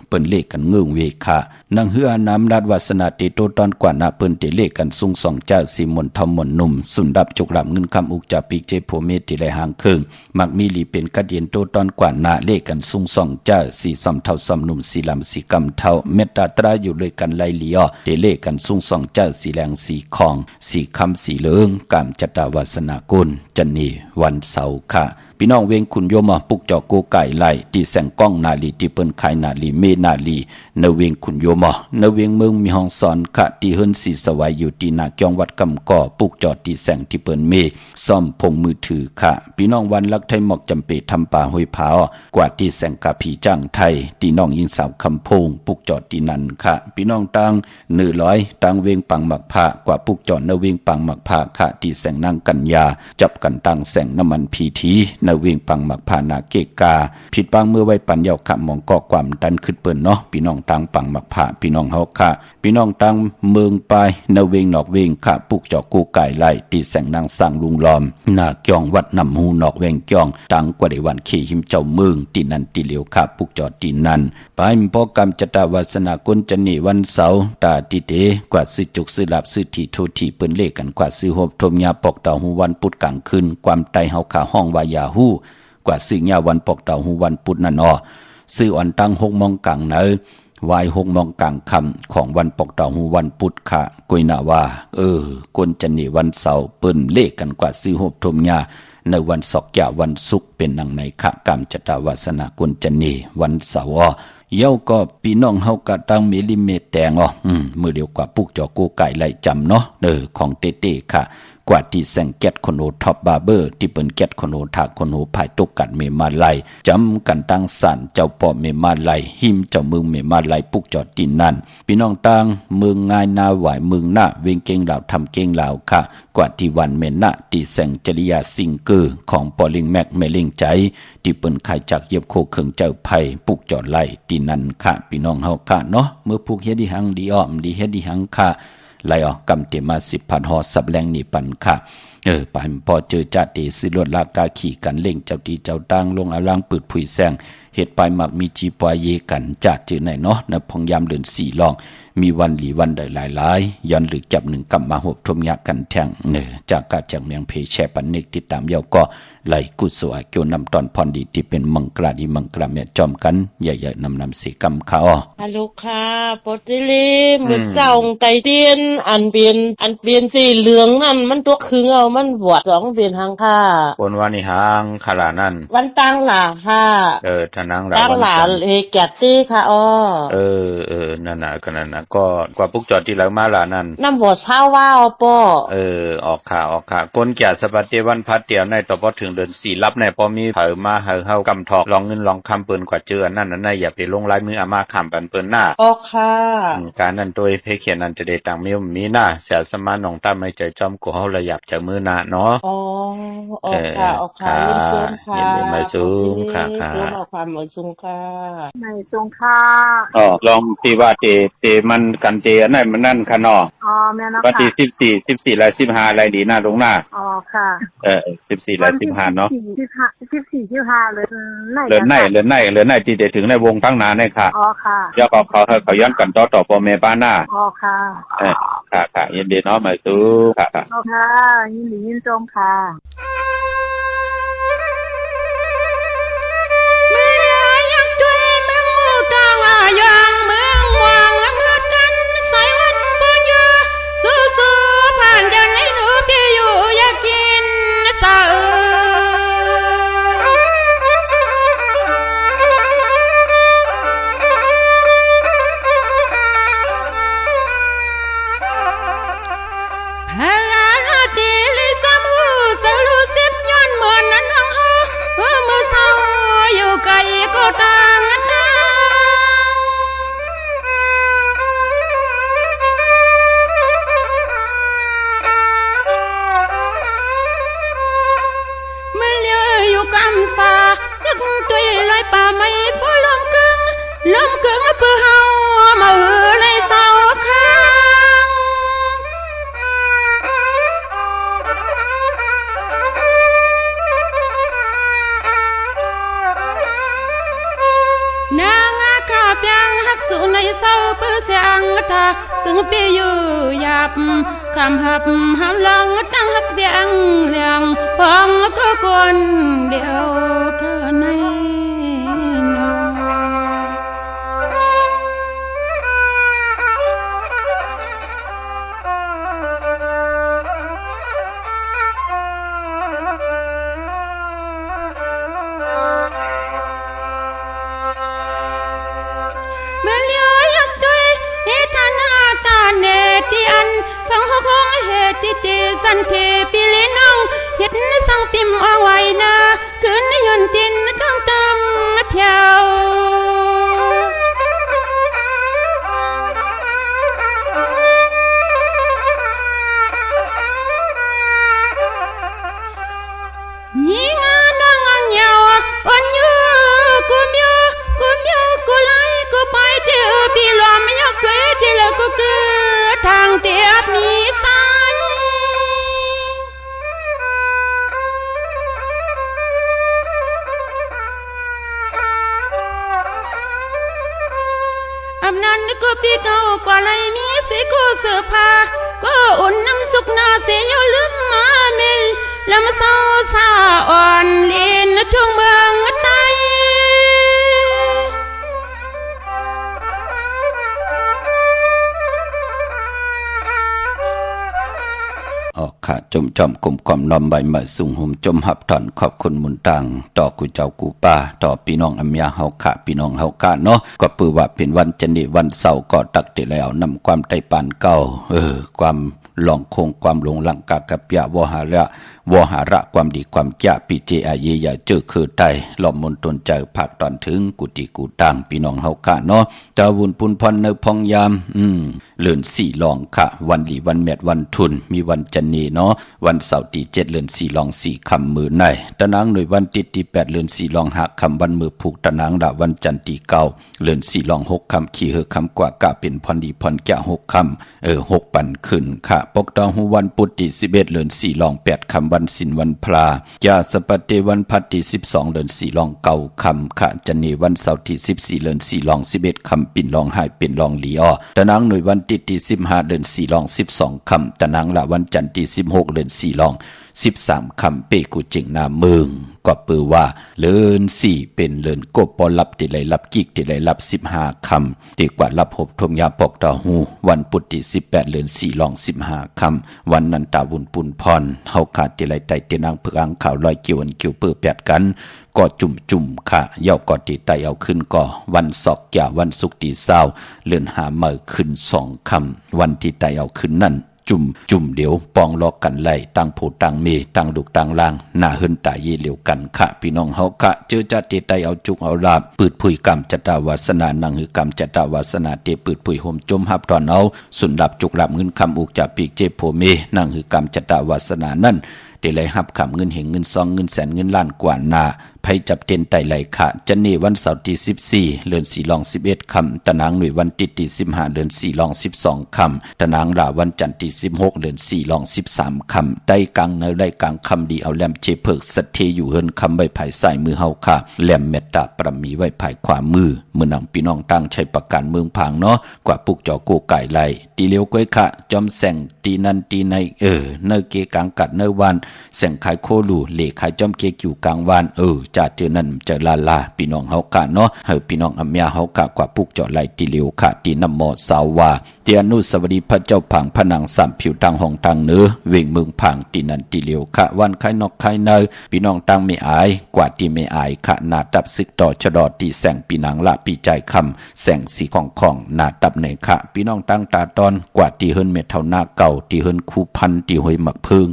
เปิ้นเลขกันเงิงเวค่ะนางเฮือน้ำรัดวาสนาติโตตอนกว่านาเปิ้นติเลขกันซุงส่องเจ้าสีมนทอมมนหนุ่มสุนดับจุกหลับเงินคำอุกจับปีกเจโผเมติไหลหางเครื่องมักมีหลีเป็นกัดเย็นโตตอนกว่านาเลขกันซุงส่องเจ้าสีซอมเท่าซอมหนุ่มสีลำสีกำเท่าเมตตาตราอยู่เลยกันไลลีอ้อติเลขกันซุงส่องเจ้าสีแรงสีคองสีคำสีเหลืองกามจัตวาสนากุลจันนีวันเสาร์ค่ะพี่น้องเวงคุณโยมปุกจอโกไก่ไล่ที่แสงก้องนาลีที่เปิ้นขายนาลีเมนาลีนเวงคุณโยมนเวงเมืองมีห้องสอนค่ะที่เฮิรนสีสวายอยู่ที่นาเกียงวัดกำก่อปุกจอที่แสงที่เปิ้นเมซ่อมพงมือถือค่ะพี่น้องวันลักไทยหมอกจำเปทำป่าห้วยผากว่าที่แสงกะผีจ้างไทยที่น้องยิงสาวคำพงปุกจอที่นั่นค่ะพี่น้องตัง100ตังเวงปังหมักผ้ากว่าปุกจอดนเวงปังหมักผ้าค่ะที่แสงนางกัญญาจับกันตังแสงน้ำมันพีทีนเวงปังหมักผานาเกกาผิดปังเมื่อไว้ปัญญาขะมองก่อความดันขึ้นเปิ้นเนาะพี่น้องตังปังหมักผาพี่น้องเฮาค่ะพี่น้องตังเมืองปลายนเวงนอกเวงค่ะปุกจอกูไก่ไล่ตีแสงนางสร้างลุงล้อมนาเกียงวัดนำหูนอกเวงเกียงตังกว่าได้วันขี่หิมเจ้าเมืองตีนันตีเหลียวค่ะปุกจอตีนันไปมพกรรมจัตวาสนากุลจันนี่วันเสาร์ตาติเตกว่าซื้อจุกซื้อหลับซื้อที่โทที่เปิ้นเลขกันกว่าซื้อหบทมยาปอกเต่าหูวันปุดกลางคืนความไตเฮาขาห้องวายาฮู้กว่าซื้อยาวันปอกเต่าหูวันปุดนั่นซื้ออ่อนตั้ง6 โมงกลางเนอวาย6 โมงกลางค่ำของวันปอกเต่าหูวันปุดค่ะกุยนาว่ากุนจันนี่วันเสาร์เปิ้นเลขกันกว่าซื้อหบทมยาในวันศอกยาวันศุกร์เป็นนังในขะกรรมจัตวาสนากุลจันนีวันเสาร์เย้าก็พี่น้องเฮากะตังเมลิเมแตงมือเดียวกว่าปุกจอกูไก่ไล่จำเนาะของเต้ๆค่ะกว่าที่แสงแก๊สคนโอท็อปบาร์เบอร์ที่เปิ้นแก๊สคนโอถากคนโอภายตกกัดเมมาไลจำกันตั้งสันเจ้าป่อเมมาไลหิมเจ้าเมืองเมมาไลปุกจอดดินนั่นพี่น้องตังเมืองง่ายนาหวายเมืองหน้าเวงเก่งเหล่าทำเก่งเหล่าค่ะกว่าที่วันเมนนะที่แสงจริยาซิงเกอร์ของปอลิงแม็กเมลิงใจที่เปิ้นขายจากเย็บโคเขิงเจ้าไผ่ปุกจอดไล่ดินนั่นค่ะพี่น้องเฮาค่ะเนาะเมื่อปุกเฮ็ดดีหังดีอ้อมดีเฮ็ดดีหังค่ะไล่ออกกำเตมา10,000 หอสับแรงนี่ปันค่ะไปพอเจอจ่าเตสิรถลากาขี่กันเล่งเจ้าตีเจ้าตั้งลงอลังปืดผุยแซงเหตุไปมักมีจีปอยเยกันจ่าเจอไหนเนาะนะพงยามเดือน4ลองมีวันหลีวันใดหลายย้อนหรือจับ1กำมาหบทมยากันแทงจากกาจากเมียงเพแชปันเนกติดตามเยาก็ ไหลกุศลเกี่ยวนำตอนพรดีที่เป็นมังกราดีมังกราแม่จอมกันใหญ่ๆนำสีกรรมค่ะฮัลโหลค่ะปอติลีมือเจ้าไตเตียนอันเปลี่ยนสีเหลืองนั่นมันตัวคือเอามันบวช2เปลี่ยนทางค่ะบนวันนี้หางขลานั่นวันตั้งหล่าค่ะทนังหล่าตั้งหล่าแกะตี้ค่ะนั่นน่ะก็นั่นน่ะก็กว่าพวกจอดที่หลังมาล่ะนั่นน้ำบ่เช้าว่าป้อออกค่ะก้นแก่สะบัดเจวันพัดเตียวในต่อพอถึงเดือน4รับในพอมีเผามาเฮากำทอกลองเงินลองคำเปิ้นกว่าเจอนั่นน่ะอย่าไปลงลายมืออามาคำปันเปิ้นหน้าออกค่ะการนั้นโดยเพเขียนนั้นจะได้ตังมีหน้าเสียสมานน้องตามไม่ใจจอมกูเฮาระยับจากมือหน้าเนาะออกค่ะยินดีมาสูงค่ะออกความสูงค่ะไม่สูงค่ะลองที่ว่าเจมันกันเจอันนั้นมันนั่นค่ะเนาะแม่นค่ะวันที่14และ15อะไรดีหน้าลงหน้าค่ะ14และ15เนาะ14 15เลยเลือนไหนที่จะถึงในวงทั้งนาเนี่ยค่ะค่ะยกเขาย้อนกันต่อพ่อแม่ป้าหน้าค่ะค่ะยินดีเนาะมาสู้ค่ะยินดียินจงค่ะยังเมืองวางละเมิดกันใส่วันปนเยอะซื้อผ่านกันให้หนูพี่อยู่อยากกินสะตีลิซามูจะรู้สิบย้อนเหมือนนั้นน้องเฮาเมื่อเศร้าอยู่ไกลก็ต่างสานึกตัวลอยป่าไม่พอลมกึ่งเพื่อเฮามาในเสาค้างนางอาคาเปียงหักสู่ในเสาเพื่อเสียงตาซึ่งเปียอยู่หยาบคำหับห้ามลังตั้งหักเบียงเลียงพองก็กวนเดียวก็ในติสันเทปิลิน้องเฮ็ดสังปิมเอาไว้นะคืนยนตินทั้งตำเพียวยิ่งน้องอันยาวอันยูกูมิวกูไลกูไปเที่ยวปีลมยกด้วยที่ละกูคือทางเตียบมีสายอำนั้นก็ปีเก่ากว่าไรมีสิกูเสื้อผ้าก็อุ่นน้ำสุกนาเสียอยู่ลืมมาเมลลำเศร้าสาอ่อนเลียนทุ่งเมืองไตค่ะจมจอมกลุ่มความนอมใบมาสุ่งหุมจมหับถอนขอบคุณมุนตังต่อกูเจ้ากูป้าต่อพี่น้องอัมยาเฮาค่ะพี่น้องเฮาค่ะเนาะก็ปือว่าเป็นวันจันทร์วันเสาร์ก็ตักได้แล้วนำความไต้ปานเก่าความหลองคงความหลงหลังกากะปะวหาระความดีความจ้าปีเจอาเยอย่าเจอคือไตหล่อมมนตนใจภาคตอนถึงกุฏิกูตังพี่น้องเฮาค่ะเนาะตาวุนปุนพรเนพองยามเลื่อน4ลองค่ะวันดีวันแมดวันทุนมีวันจันนีเนาะวันเสาร์ที่7เลื่อน4ลอง4คำมือในตะนางหน่วยวันติดที่8เลื่อน4ลอง5คำวันมือผูกตะนางละวันจันทร์ที่9เลื่อน4ลอง6คำขี่เฮอคำกว่ากะเป็นพรดีพรแก่6คำ6ปันขึ้นค่ะปกตองหูวันปุตติ11เลื่อน4ลอง8คำวันสินวันพลายาสปฏิวันพัตติ12เลื่อน4ลอง9คำค่ะจันนีวันเสาร์ที่14เลื่อน4ลอง11คำปิ่นลองหายเป็นลองลีอ้อตะนางหน่วยวันติดที่15เดือน4ลอง12คำตะนางละวันจันทร์ที่16เดือน4ลอง 13คำเปกูจิงนาเมืองก็เปือว่าเลิน4เป็นเลินกบปอลับติไหลลับกิกติไหลลับ15คำตีกว่ารับหบทมยาปอกตาหูวันปุตติ18เลิน4ลอง15คำวันนันตาวุนปุนพรเฮาขาดติไหลไตเตนางเผืองข่าวลอยเกี่ยวอันเกี่ยวเปื้อแปดกันก็จุ่มค่ะเย่าก็ตีไตเอาขึ้นก็วันศอกแก่วันศุกร์ตีเศร้าเลื่อนหาเมื่อขึ้น2คำวันที่ไตเอาขึ้นนั่นจุ่มเดี๋ยวปองลอกกันไล่ตั้งโพตั้งเมตั้งดุกตั้งล่างหน้าเฮินตาเยเหลียวกันค่ะพี่น้องเฮาค่ะเจอจัดตีไตเอาจุกเอาลาบปืดผุยกรรมจัตตาวาสนานังหือกรรมจัตตาวาสนาเตปืดผุยห่มจมหับตอนเอาสุนดับจุกหลับเงินคำอุกจากปีกเจโพเมนังหือกรรมจัตตาวาสนานั่นเดเลยหับคำเงินเหงเงินซองเงินแสนเงินล้านกว่านาไพจับเต็นไตไหลขะจันนี่วันเสาร์ที่14เดือน4ลอง11คำตะนางหน่วยวันติที่15เดือน4ลอง12คำตะนางลาวันจันทร์ที่16เดือน4ลอง13คำได้กลางเนได้กลางคำดีเอาแหลมเจเพิกสัตเทอยู่เฮินคำใบไผ่ใส่มือเฮาค่ะแหลมเมตตาประมีไว้ไผ่ขวามือเมื่อนังพี่น้องตั้งใช้ประกันเมืองพังเนาะกว่าปุกจอโกไก่ไหลตีเลี้ยวก้อยขะจอมแสงตีนันตีในเนเกกลางกัดเนวันแสงขายโคลูเหล่ขายจอมเกกิวกลางวันจะเจอนั่นเจอลาพี่น้องเฮากะเนาะเฮาพี่น้องอเมียเฮากะกว่าปุกเจาะไหลติเหลียวค่ะตีน้ำหมอสาวาเตียนุสวดีพระเจ้าผังผนังสามผิวตังห้องตังเนื้อเวงเมืองผังตีนันติเหลียวค่ะวันไข่นอกไข่เนยพี่น้องตังไม่อายกว่าตีไม่อายค่ะนาตับซึกต่อชะดอตีแสงปีนังละปีใจคำแสงสีของนาตับในค่ะพี่น้องตังตาตอนกว่าตีเฮินเม็ดเท่าหน้าเก่าตีเฮินคูพันตีหอยหมักพึ่ง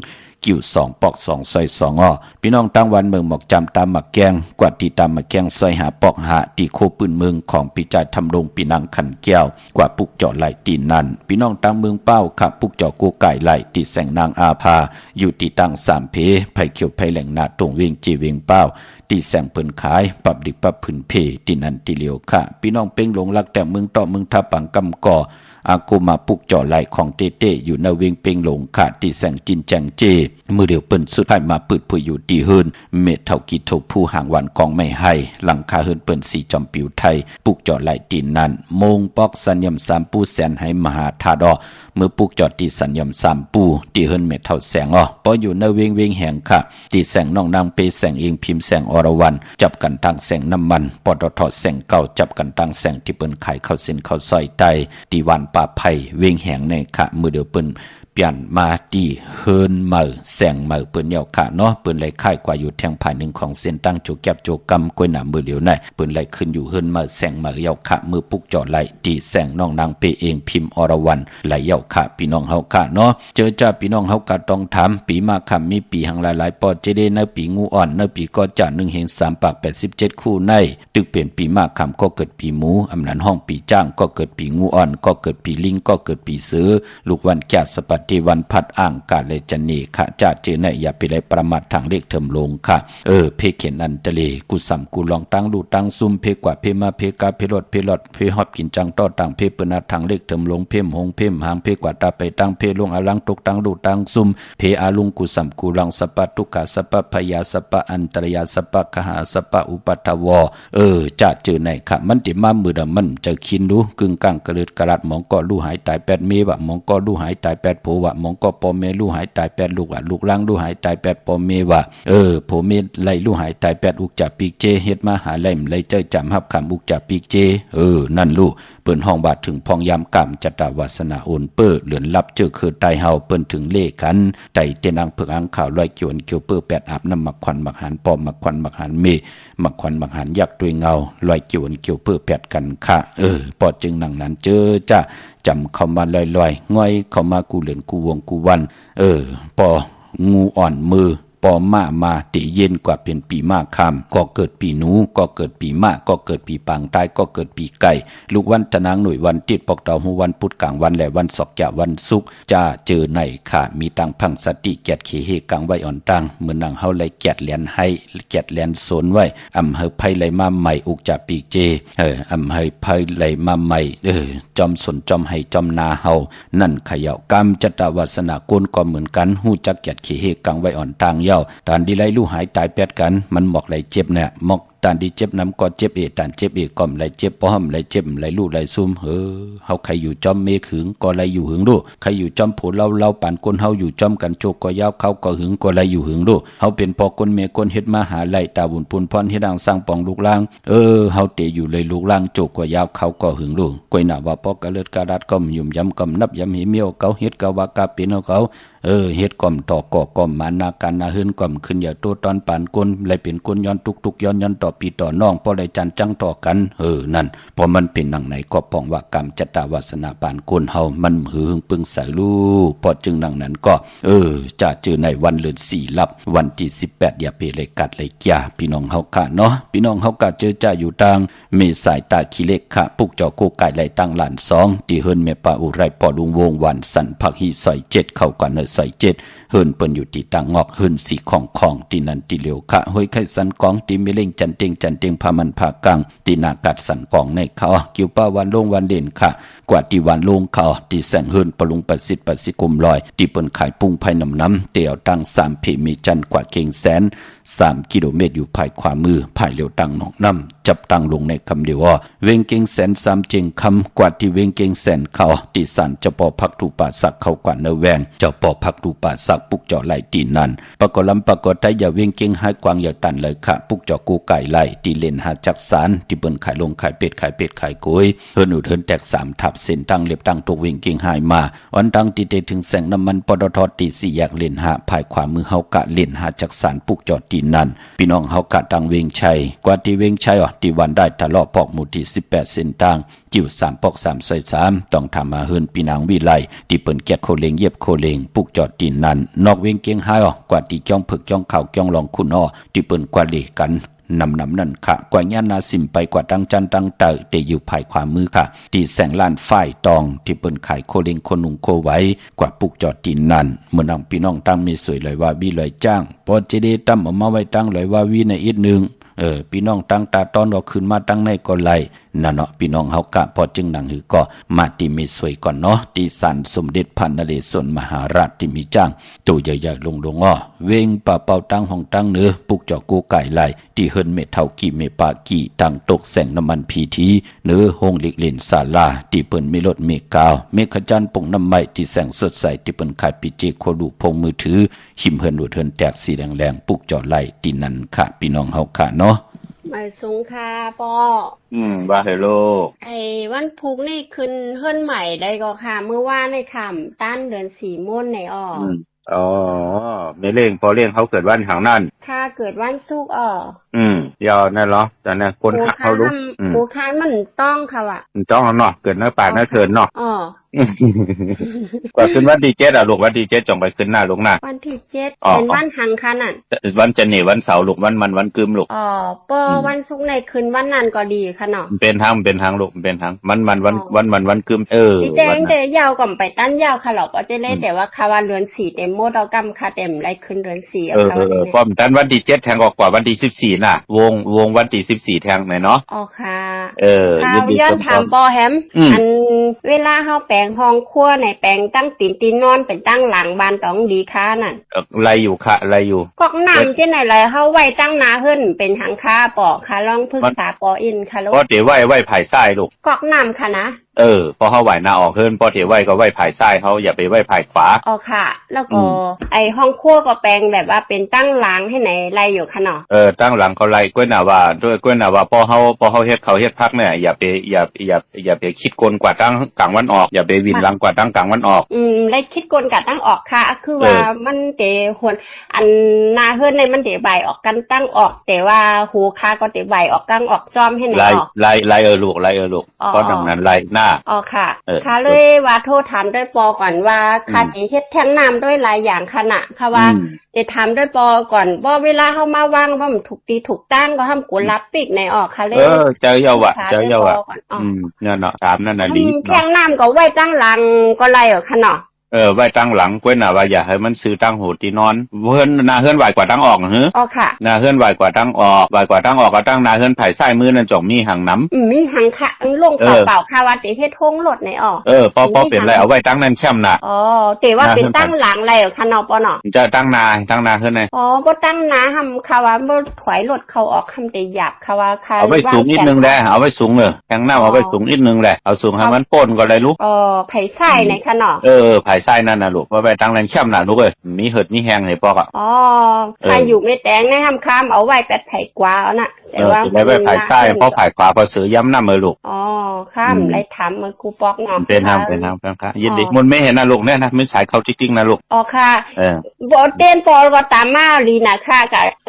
กิ่ว2ปอก2ซอย2อ้อพี่น้องตั้งวันเมืองหมอกจำตามหมักแกงกว่าตีตามหมักแกงซอยหาปอกหาตีโคปืนเมืองของปีจ่ายทำลงปีนังขันแก้วกว่าปุกเจาะไหลตีนันพี่น้องตั้งเมืองเป้าขับปุกเจาะโกไก่ไหลตีแสงนางอาภาอยู่ตีตั้ง3เพไผ่เขียวไผ่แหล่งนาตรงเวียงจีเวียงเป้าตีแสงเพิ่นขายปรับดิบปรับผืนเพตีนันตีเหลียวค่ะพี่น้องเป้งหลงรักแต่เมืองต่อเมืองทับปังกำก่ออากูมาปุกเจาะไหลของเต้อยู่ในเวียงเปงหลงขาดตีแสงจินแจงเจมือเดียวเปิ้นสุดท้ายมาปืดผู้อยู่ตีเฮินเม็ดเท่ากิโถผู้ห่างวันกองไม่ให้หลังคาเฮินเปิ้นสีจอมปิวไทยปุกเจาะไหลตีนั้นมงปอกสัญญม3ปูแสนให้มหาธาดอเมื่อปุกเจาะตีสัญญม3ปูตีเฮินเม็ดเท่าแสงพออยู่ในเวียงแห่งค่ะตีแสงน้องนางเปแสงเองพิมพ์แสงอรวรรณจับกันตั้งแสงน้ำมันปตทแสงเก่าจับกันตั้งแสงที่เปิ้นขายเข้าเส้นเข้าซอยไตตีวันป่าไผ่เวียงแห่งในค่ะมือเดียวเปิ้นเปลี่ยนมาตีเฮินเมื่อแสงเมื่อเปิ้นเยาค่ะเนาะเปิ้นไหลค่ายกว่าอยู่แทงภายหนึ่งของเส้นตั้งโจแก็บโจกำก้อยหนามือเดียวในเปิ้นไหลขึ้นอยู่เฮินเมื่อแสงเมื่อเยาค่ะมือปุกเจาะไหลตีแสงน้องนางเปเองพิมพ์อรวรรณไหลเยาค่ะพี่น้องเฮาค่ะเนาะเจอจ้าพี่น้องเฮาก็ต้องถามปีมาคำมีปีหังหลายๆปอเจเดในปีงูอ่อนในปีก็จะ1เฮง3ปาก87คู่ในตึกเปลี่ยนปีมาคำก็เกิดปีหมูอำนันห้องปีจ้างก็เกิดปีงูอ่อนก็เกิดปีลิงก็เกิดปีเสือลูกวันแก่สปฏิวันพัดอ่างกาเลจันนีค่ะจะเจอในอย่าไปเลยประมาททางเลขเทิมลงค่ะเพเขียนอันตะเลกูสัมกูลองตั้งดูตั้งซุ่มเพกว่าเพมาเพกาเพรดเพฮอบกินจังต่อต่างเพเปนาทางเลขเทิมลงเพมหงเพมหางเพกว่าตาไปตั้งเพลงอลังตกตั้งดูตั้งซุ่มเพอาลุงกูสัมกูลองสปะทุกขะสปะพยาสปะอันตรยาสปะคหาสปะอุปัตถวจะเจอในค่ะมันติมามือดมันจะคินดูกึ่งกลางกระเลือดกระลัดมองก็ลู่หายตาย8เมวะมองก็ลู่หายตาย8โผวะมองก็ปอเมลู่หายตาย8ลูกลูกล้างลู่หายตาย8ปอเมวะโผเมไล่ลู่หายตาย8อุกจากปีกเจเฮ็ดมาหาไล่ไล่เจอจำหับคำอุกจากปีกเจนั่นลูกเปิ้นห้องบาดถึงพองยามกรรมจัตตาวาสนาโอนเปิ้เหลือนลับเจอคือตายเฮาเปิ้นถึงเลกันไตเตนังเพิกอังข่าวลอยเกี่ยวเกี่ยวเปิ้8อาบน้ำมักควันมักหันปอมมักควันมักหันเมมักควันมักหันยักษ์ด้วยเงาลอยเกี่ยวเกี่ยวเปิ้8กันค่ะปอจึงนั่งนั้นเจอจ้ะจำเข้ามาลอยๆง่อยเข้ามากูเหลือนกูวงกูวันปองูอ่อนมือปอมาติเย็นกว่าเป็นปีมากคำก็เกิดปีหนูก็เกิดปีมากก็เกิดปีปังใต้ก็เกิดปีไก่ลูกวันตะนางหน่วยวันติดปอกเต่าหูวันพุธกลางวันและวันศอกจะวันศุกร์จะเจอในค่ะมีตังพังสติแกดเขเฮกังไว้อ่อนตังเมื่อนางเฮาเลยแกดเหรียญให้แกดเหรียญโซนไว้อำเฮอไผไหลมาใหม่อุกจากปีเจอำเฮอไผไหลมาใหม่จอมสนจอมให้จอมนาเฮานั่นเขย่ากรรมจัตตวาสนาโกนก็เหมือนกันฮู้จักแกดเขเฮกังไว้อ่อนตังตอนดีไลลู่หายตาย8กันมันหมอกไหลเจ็บเนี่ยหมอก ตานที่เจ็บน้ำก็เจ็บตานเจ็บก่อมไหลเจ็บป้อมไหลเจ็บไหลลู่ไหลซุ่มเฮาใครอยู่จอมเมฆหึงก็ไหลอยู่หึงดูใครอยู่จอมผู้เล่าปานคนเฮาอยู่จอมกันโจกก็ยาวเขาก็หึงก็ไหลอยู่หึงดูเฮาเป็นพ่อคนเมคนเฮ็ดมาหาไหลตาบุญปุนพรเฮ็ดดังสร้างปองลูกล่างเฮาเตอยู่เลยลูกล่างโจกก็ยาวเขาก็หึงดูก้อยหน้าว่าปอกกะเลิดกะดัดก็ยุ่มยำก็นับยำหิเมียวเกาเฮ็ดกะว่ากะเป็นเขาเฮ็ดก่อมต่อก่อก่อมมานาการนาหื้นก่อมขึ้นอย่าตัวตอนปานก้นเลยเป็นก้นย้อนตุกย้อนต่อปีต่อน้องพอได้จันจังต่อกันนั่นพอมันเป็นหนังไหนก็ป้องว่ากรรมจัตตาวาสนาปานก้นเฮามันหือปึงใส่ลูกพอจึงหนังนั้นก็จะเจอในวันเดือน4ลับวันที่18อย่าไปเลยกัดเลยจ้าพี่น้องเฮาค่ะเนาะพี่น้องเฮากะเจอจ้าอยู่ทางเมสายตาขี้เล็กค่ะปุกเจ้าโกไก่ไหลตั้งหลาน2ที่เฮิรนแม่ป่าอุไรปอลุงวงวันสันผักฮีซอย7เข้ากันใส่7เฮิรนเปิ้นอยู่ที่ต่างงอกเฮิรนสีของที่นั่นที่เหลียวค่ะห้วยไข่สันกองที่มีเล่งจันเต็งพามันผากังที่นากัดสันกองในเขากิ้วป้าวันลงวันเด่นค่ะกว่าที่วันลงเขาที่แสงเฮิรนปลุงประสิทธิ์กุมลอยที่เปิ้นขายปุ้งภายน้ำเตียวตั้ง3เพมีจันกว่าเก่งแสน3 กิโลเมตรอยู่ภายขวามือภายเลียวตั้งหนองน้ำจับตั้งลงในคำเดียวว่าเวงเก่งแสน3เจงคำกว่าที่เวงเก่งแสนเขาที่สันเจ้าปอพักถูป่าสักเขากว่าเนแวงเจ้าปอพักถูป่าสักปุกเจาะไหลตีนั่นปกลำปกไทยอย่าเวงเก่งหายกวางอย่าตันเลยค่ะปุกเจาะกูไก่ไหลที่เล่นหาจักสารที่เปิ้นขายลงขายเป็ดขายกุยเฮิรนอุดเฮิรนแตก3ทับเส้นตั้งเล็บตั้งตกเวงเก่งหายมาวันตั้งที่เตถึงแสงน้ำมันปตทตี4แยกเล่นหาภายขวามือเฮากะเล่นหาจักสารปุกเจาะตีนั่นพี่น้องเฮากะตังเวงชัยกว่าที่เวงชัยที่วันได้ทะเลาะปอกหมู่ที่18เส้นทางจิ้ว3ปอก3ซอย3ต้องทำมาเฮิรนพี่นางวิไลที่เปิ้นแกะโคเลงเย็บโคเลงปุกจอดตีนนั้นนอกเวงเกียงหายกว่าที่จ้องผึกจ้องเข่าจ้องลองคุณที่เปิ้นกว่าเลกันนำนั่นค่ะกว่าญานาสิมไปกว่าตั้งจันตั้งเตอเตอยู่ภายขวามือค่ะที่แสงล้านฝ่ายตองที่เปิ้นขายโคเลงคนนุงโคไว้กว่าปุกจอดตีนนั้นเมื่อนำพี่น้องตั้งมีสวยเลยว่าวิเลยจ้างพอจะได้ตั้มออกมาไว้ตั้งเลยว่าวิในอีกนึงพี่น้องตั้งตาตอนออกขึ้นมาตั้งในก็ไล่นั่นเนาะพี่น้องเฮากะพอจึงหนังหือก็มาที่มีสวยก่อนเนาะที่ศาลสมเด็จพระนเรศวรมหาราชที่มีจ้างตัวใหญ่ๆลงเวงป่าเป่าตั้งห้องตั้งเนื้อปุกเจาะกูไก่ไล่ที่เฮิรนเมเท่ากี่เมปากี่ตั้งตกแสงน้ำมันพีทีเนื้อห้องเล็กเล่นศาลาที่เปิ้นมีรถเมกาวเมฆจันทร์ปงน้ำไม้ที่แสงสดใสที่เปิ้นขายปิเจโคดูพงมือถือหิมเฮิรนดูเฮิรนแตกสีแดงๆปุกเจาะไล่ที่นั่นค่ะพี่น้องเฮาค่ะเนาะไม่สงค่ะปอว่าเฮโลไอ้วันพุกนี่ขึ้นเฮิรนใหม่ได้ก็ค่ะเมื่อวานในค่ำต้านเดือน4ม่นในไม่เล่งพอเล่งเขาเกิดวันหางนั่นค่ะเกิดวันศุกร์ยาวนั่นเหรอแต่เนี่ยคนเขารู้ผู้ค้ามันต้องค่ะว่ะต้องเนาะเกิดหน้าป่าหน้าเชิญเนาะกว่าขึ้นวันที่7ลูกวันที่7จงไปขึ้นหน้าลูกหน้าวันที่7เป็นวันหังคันน่ะวันจันทร์วันเสาร์ลูกวันกึมลูกปอวันศุกร์ในคืนวันนั้นก็ดีค่ะเนาะเป็นทางลูกเป็นทางวันกึมที่แดงแต่ยาวก่อมไปตั้นยาวค่ะหรอกก็จะเล่แต่ว่าคาวันเดือน4เต็มโมดเอากำค่ะเต็มไรขึ้นเดือน4ค่ะพร้อมตั้นวันที่7แทงออกกว่าวันที่14น่ะวงวันที่14แทงไหนเนาะค่ะย้อนถามปอแฮมอันเวลาเฮาแปลงห้องครัวในแปลงตั้งตีนนอนเป็นตั้งหลังบ้านต้องดีค่ะนั่นไรอยู่ค่ะไรอยู่ก๊อกน้ำที่ไหนไรเฮาไว้ตั้งนาเฮิรนเป็นทางค่าปอค่ะลองปรึกษาปออินค่ะลูกพอเดี๋ยวไว้ภายซ้ายลูกก๊อกน้ำค่ะนะพอเขาไหวหน้าออกเฮิรนพอเดี๋ยวไว้ก็ไว้ภายซ้ายเขาอย่าไปไว้ภายขวาค่ะแล้วก็ไอห้องครัวก็แปลงแบบว่าเป็นตั้งหลังให้ไหนไรอยู่ค่ะเนาะตั้งหลังเขาไรก้วยหน้าว่าด้วยก้วยหน้าว่าพอเขาเฮ็ดพักเนี่ยอย่าไปคิดกลกว่าตั้งกลางวันออกอย่าไปวินหลังกว่าตั้งกลางวันออกไรคิดกลกว่าตั้งออกค่ะคือว่ามันเตะหวนอันนาเฮิรนในมันเตะใบออกกันตั้งออกแต่ว่าหูค่าก็เตะใบออกกลางออกจอมให้ไหนออกไรลูกก็ดังนั้นไรหน้าค่ะค่ะเลยว่าโทษถามด้วยปอก่อนว่าค่ะเฮ็ดแท่งน้ำด้วยหลายอย่างขณะค่ะว่าจะถามด้วยปอก่อนบ่เวลาเฮามาวางบ่ถูกตีถูกตั้งก็ห้ามกุรับปิกในออกค่ะเลยเจ้าเยาว่ะเนี่ยเนาะถามนั่นน่ะดีแท่งน้ำก็ไว้ตั้งหลังก็ไรค่ะเนาะ ไว้ตั้งหลังก้วยน่ะว่าอย่าให้มันซื้อตั้งหูตีนอนเฮือนนาเฮือนไหวกว่าตั้งออกหืออ๋อค่ะนาเฮือนไหวกว่าตั้งออกไหวกว่าตั้งออกก็ตั้งนาเฮือนไผ่ไส้มือนั่นจ่องมีหางน้ำมีหางค่ะลงเปล่าค่ะว่าติเฮ็ดทงรถไหนออกพอเป็นไรเอาไว้ตั้งนั่นแช่มน่ะอ๋อแต่ว่าเป็นตั้งหลังแล้วค่ะเนาะปอเนาะจะตั้งนาเฮือนไหนอ๋อบ่ตั้งนาทำค่ะว่าบ่ถอยรถเข้าออกคำแต่หยาบค่ะว่าค่ะเอาไว้สูงนิดนึงแหละเอาไว้สูงเลยแทงหน้าเอาไว้สูงนิดนึงแหละเอาสูงให้มันป่นก็ได้ลูกไผ่ไส้ในค่ะเนาะไผ่ไส้นั่นน่ะลูกว่าไว้ตั้งนั่นแช่มน่ะลูกเอ้ยมีเหิดมีแห้งให้ปอกอ่ะใครอยู่ไม่แตงในทำค้ามเอาไว้แปดไผ่กวาน่ะแต่ว่าไว้ไผ่ไส้เพราะไผ่ขวาพอซื้อย้ำน้ำมือลูกข้ามไรถามมือกูปอกเนาะเป็นทำค่ะยินดีมันไม่เห็นนะลูกเนี่ยนะไม่สายเขาจริงๆนะลูกค่ะบอเต้นปอก็ตามมาลีนะค่ะ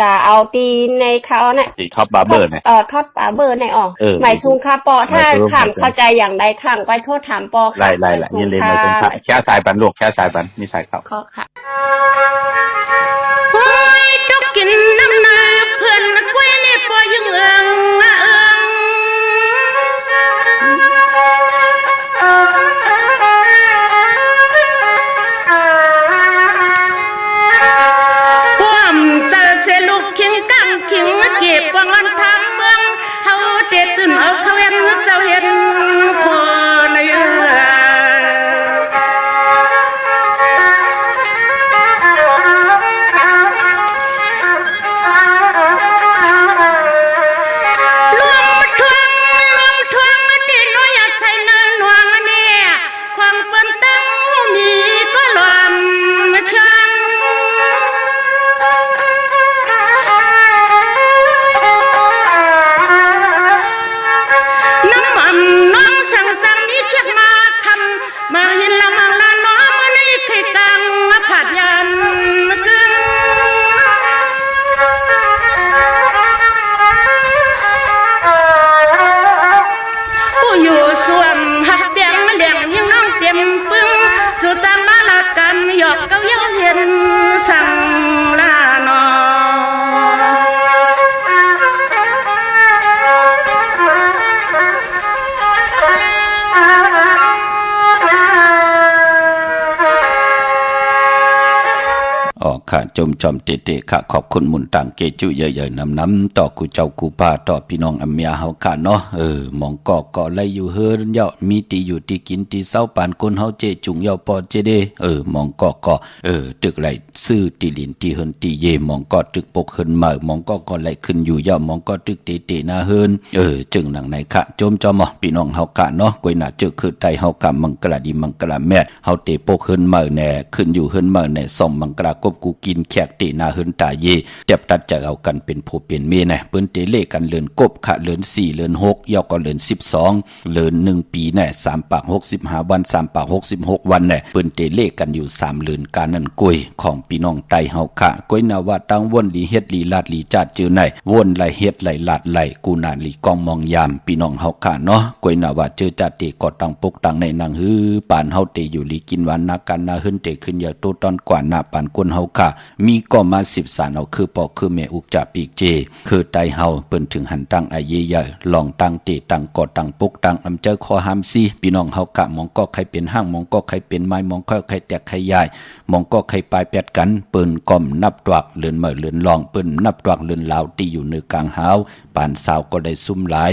กะเอาตีในเขาเนี่ยท็อปบาร์เบอร์เนี่ยท็อปบาร์เบอร์ในหมายซูงค่ะปอถ้าข้ามเข้าใจอย่างใดข้ามไปโทษถามปอค่ะไล่ยินดีมาเป็นค่ะแค่สายปันลูกแค่สายปันนี่สายเขาค่ะโอ้ยตุกกินน้ำนาเพื่อนกล้วยนี่ปอยังเก็บวางวันทำเมืองเฮาเด็ดตื่นเอาเขาเห็นเจ้าเห็นคนในลมทวงตีน้อยใส่เนินหวงเนี่ยความเปิ้นตั้งมีก็ลมช่างมาเห็นละมังละน้อมันนี่เคยกังผัดยันกึ่งผู้อยู่ส่วนหักเปียงเหลี่ยงยิ่งน้องเต็มปึ้งสู่จังมาละกันหยอกเก้าเย้าเห็นสั่งละนอค่ะจมจอมเตะค่ะขอบคุณมุนต่างเกจุเยอะๆน้ำต่อกูเจ้ากูป้าต่อพี่น้องอเมียเฮาค่ะเนาะมองก็ไล่อยู่เฮือนเยาะมีตีอยู่ตีกินตีเศร้าปานคนเฮาเจจุงเยาปอเจเดมองก็ตึกไหลซื้อตีลินตีเฮินตีเยมองก็ตึกปกเฮินมามองก็ไหลขึ้นอยู่เยาะมองก็ตึกเตะหน้าเฮินจึงหนังไหนค่ะจมจอมพี่น้องเฮาค่ะเนาะกวยหน้าเจอคือไตเฮาค่ะมังกะดีมังกะแม่เฮาเตะปกเฮินมาแน่ขึ้นอยู่เฮินมาแน่ซ่อมมังกะกบกูกินแขกตีนาเฮินตาเยเตียบตัดจะเอากันเป็นผู้เป็นเมียนะเปิ้นเตเลกันเลือนกบค่ะเลือน4เลือน6ยอกก็เลือน12เลือน1ปีน่ะ3ปาก65วัน3ปาก66วันน่ะเปิ้นเตเลกันอยู่3เลือนการนั้นกุยของพี่น้องไตเฮาค่ะก้อยนาว่าตั้งวนลีเฮ็ดลีลาดลีจัดจื้อไหนวนไหลเฮ็ดไหลลาดไหลกูนานลีกองมองยามพี่น้องเฮาค่ะเนาะก้อยนาว่าเจอจัดเตก็ตั้งปกตั้งในนางฮือปานเฮาเตอยู่ลีกินวันนากันนาเฮินเตขึ้นอย่าโตตอนกว่าหน้าปานคนเฮาค่ะมีก็มา10สารเอาคือปอคือแม่อุกจ่าปีกเจคือไตเฮาเปิ้นถึงหันตั้งไอเยใหญ่ลองตั้งเตตั้งกอตั้งปุกตั้งอำเจอคอหามซีพี่น้องเฮากะมองก็ใครเป็นห้างมองก็ใครเป็นไม้มองก็ใครแตกใครยายมองก็ใครปลายแปดกันเปิ้นก่อมนับตวักเลือนเหม่อเลือนลองเปิ้นนับตวักเลือนลาวตีอยู่เนือกลางหาวปานสาวก็ได้ซุ่มหลาย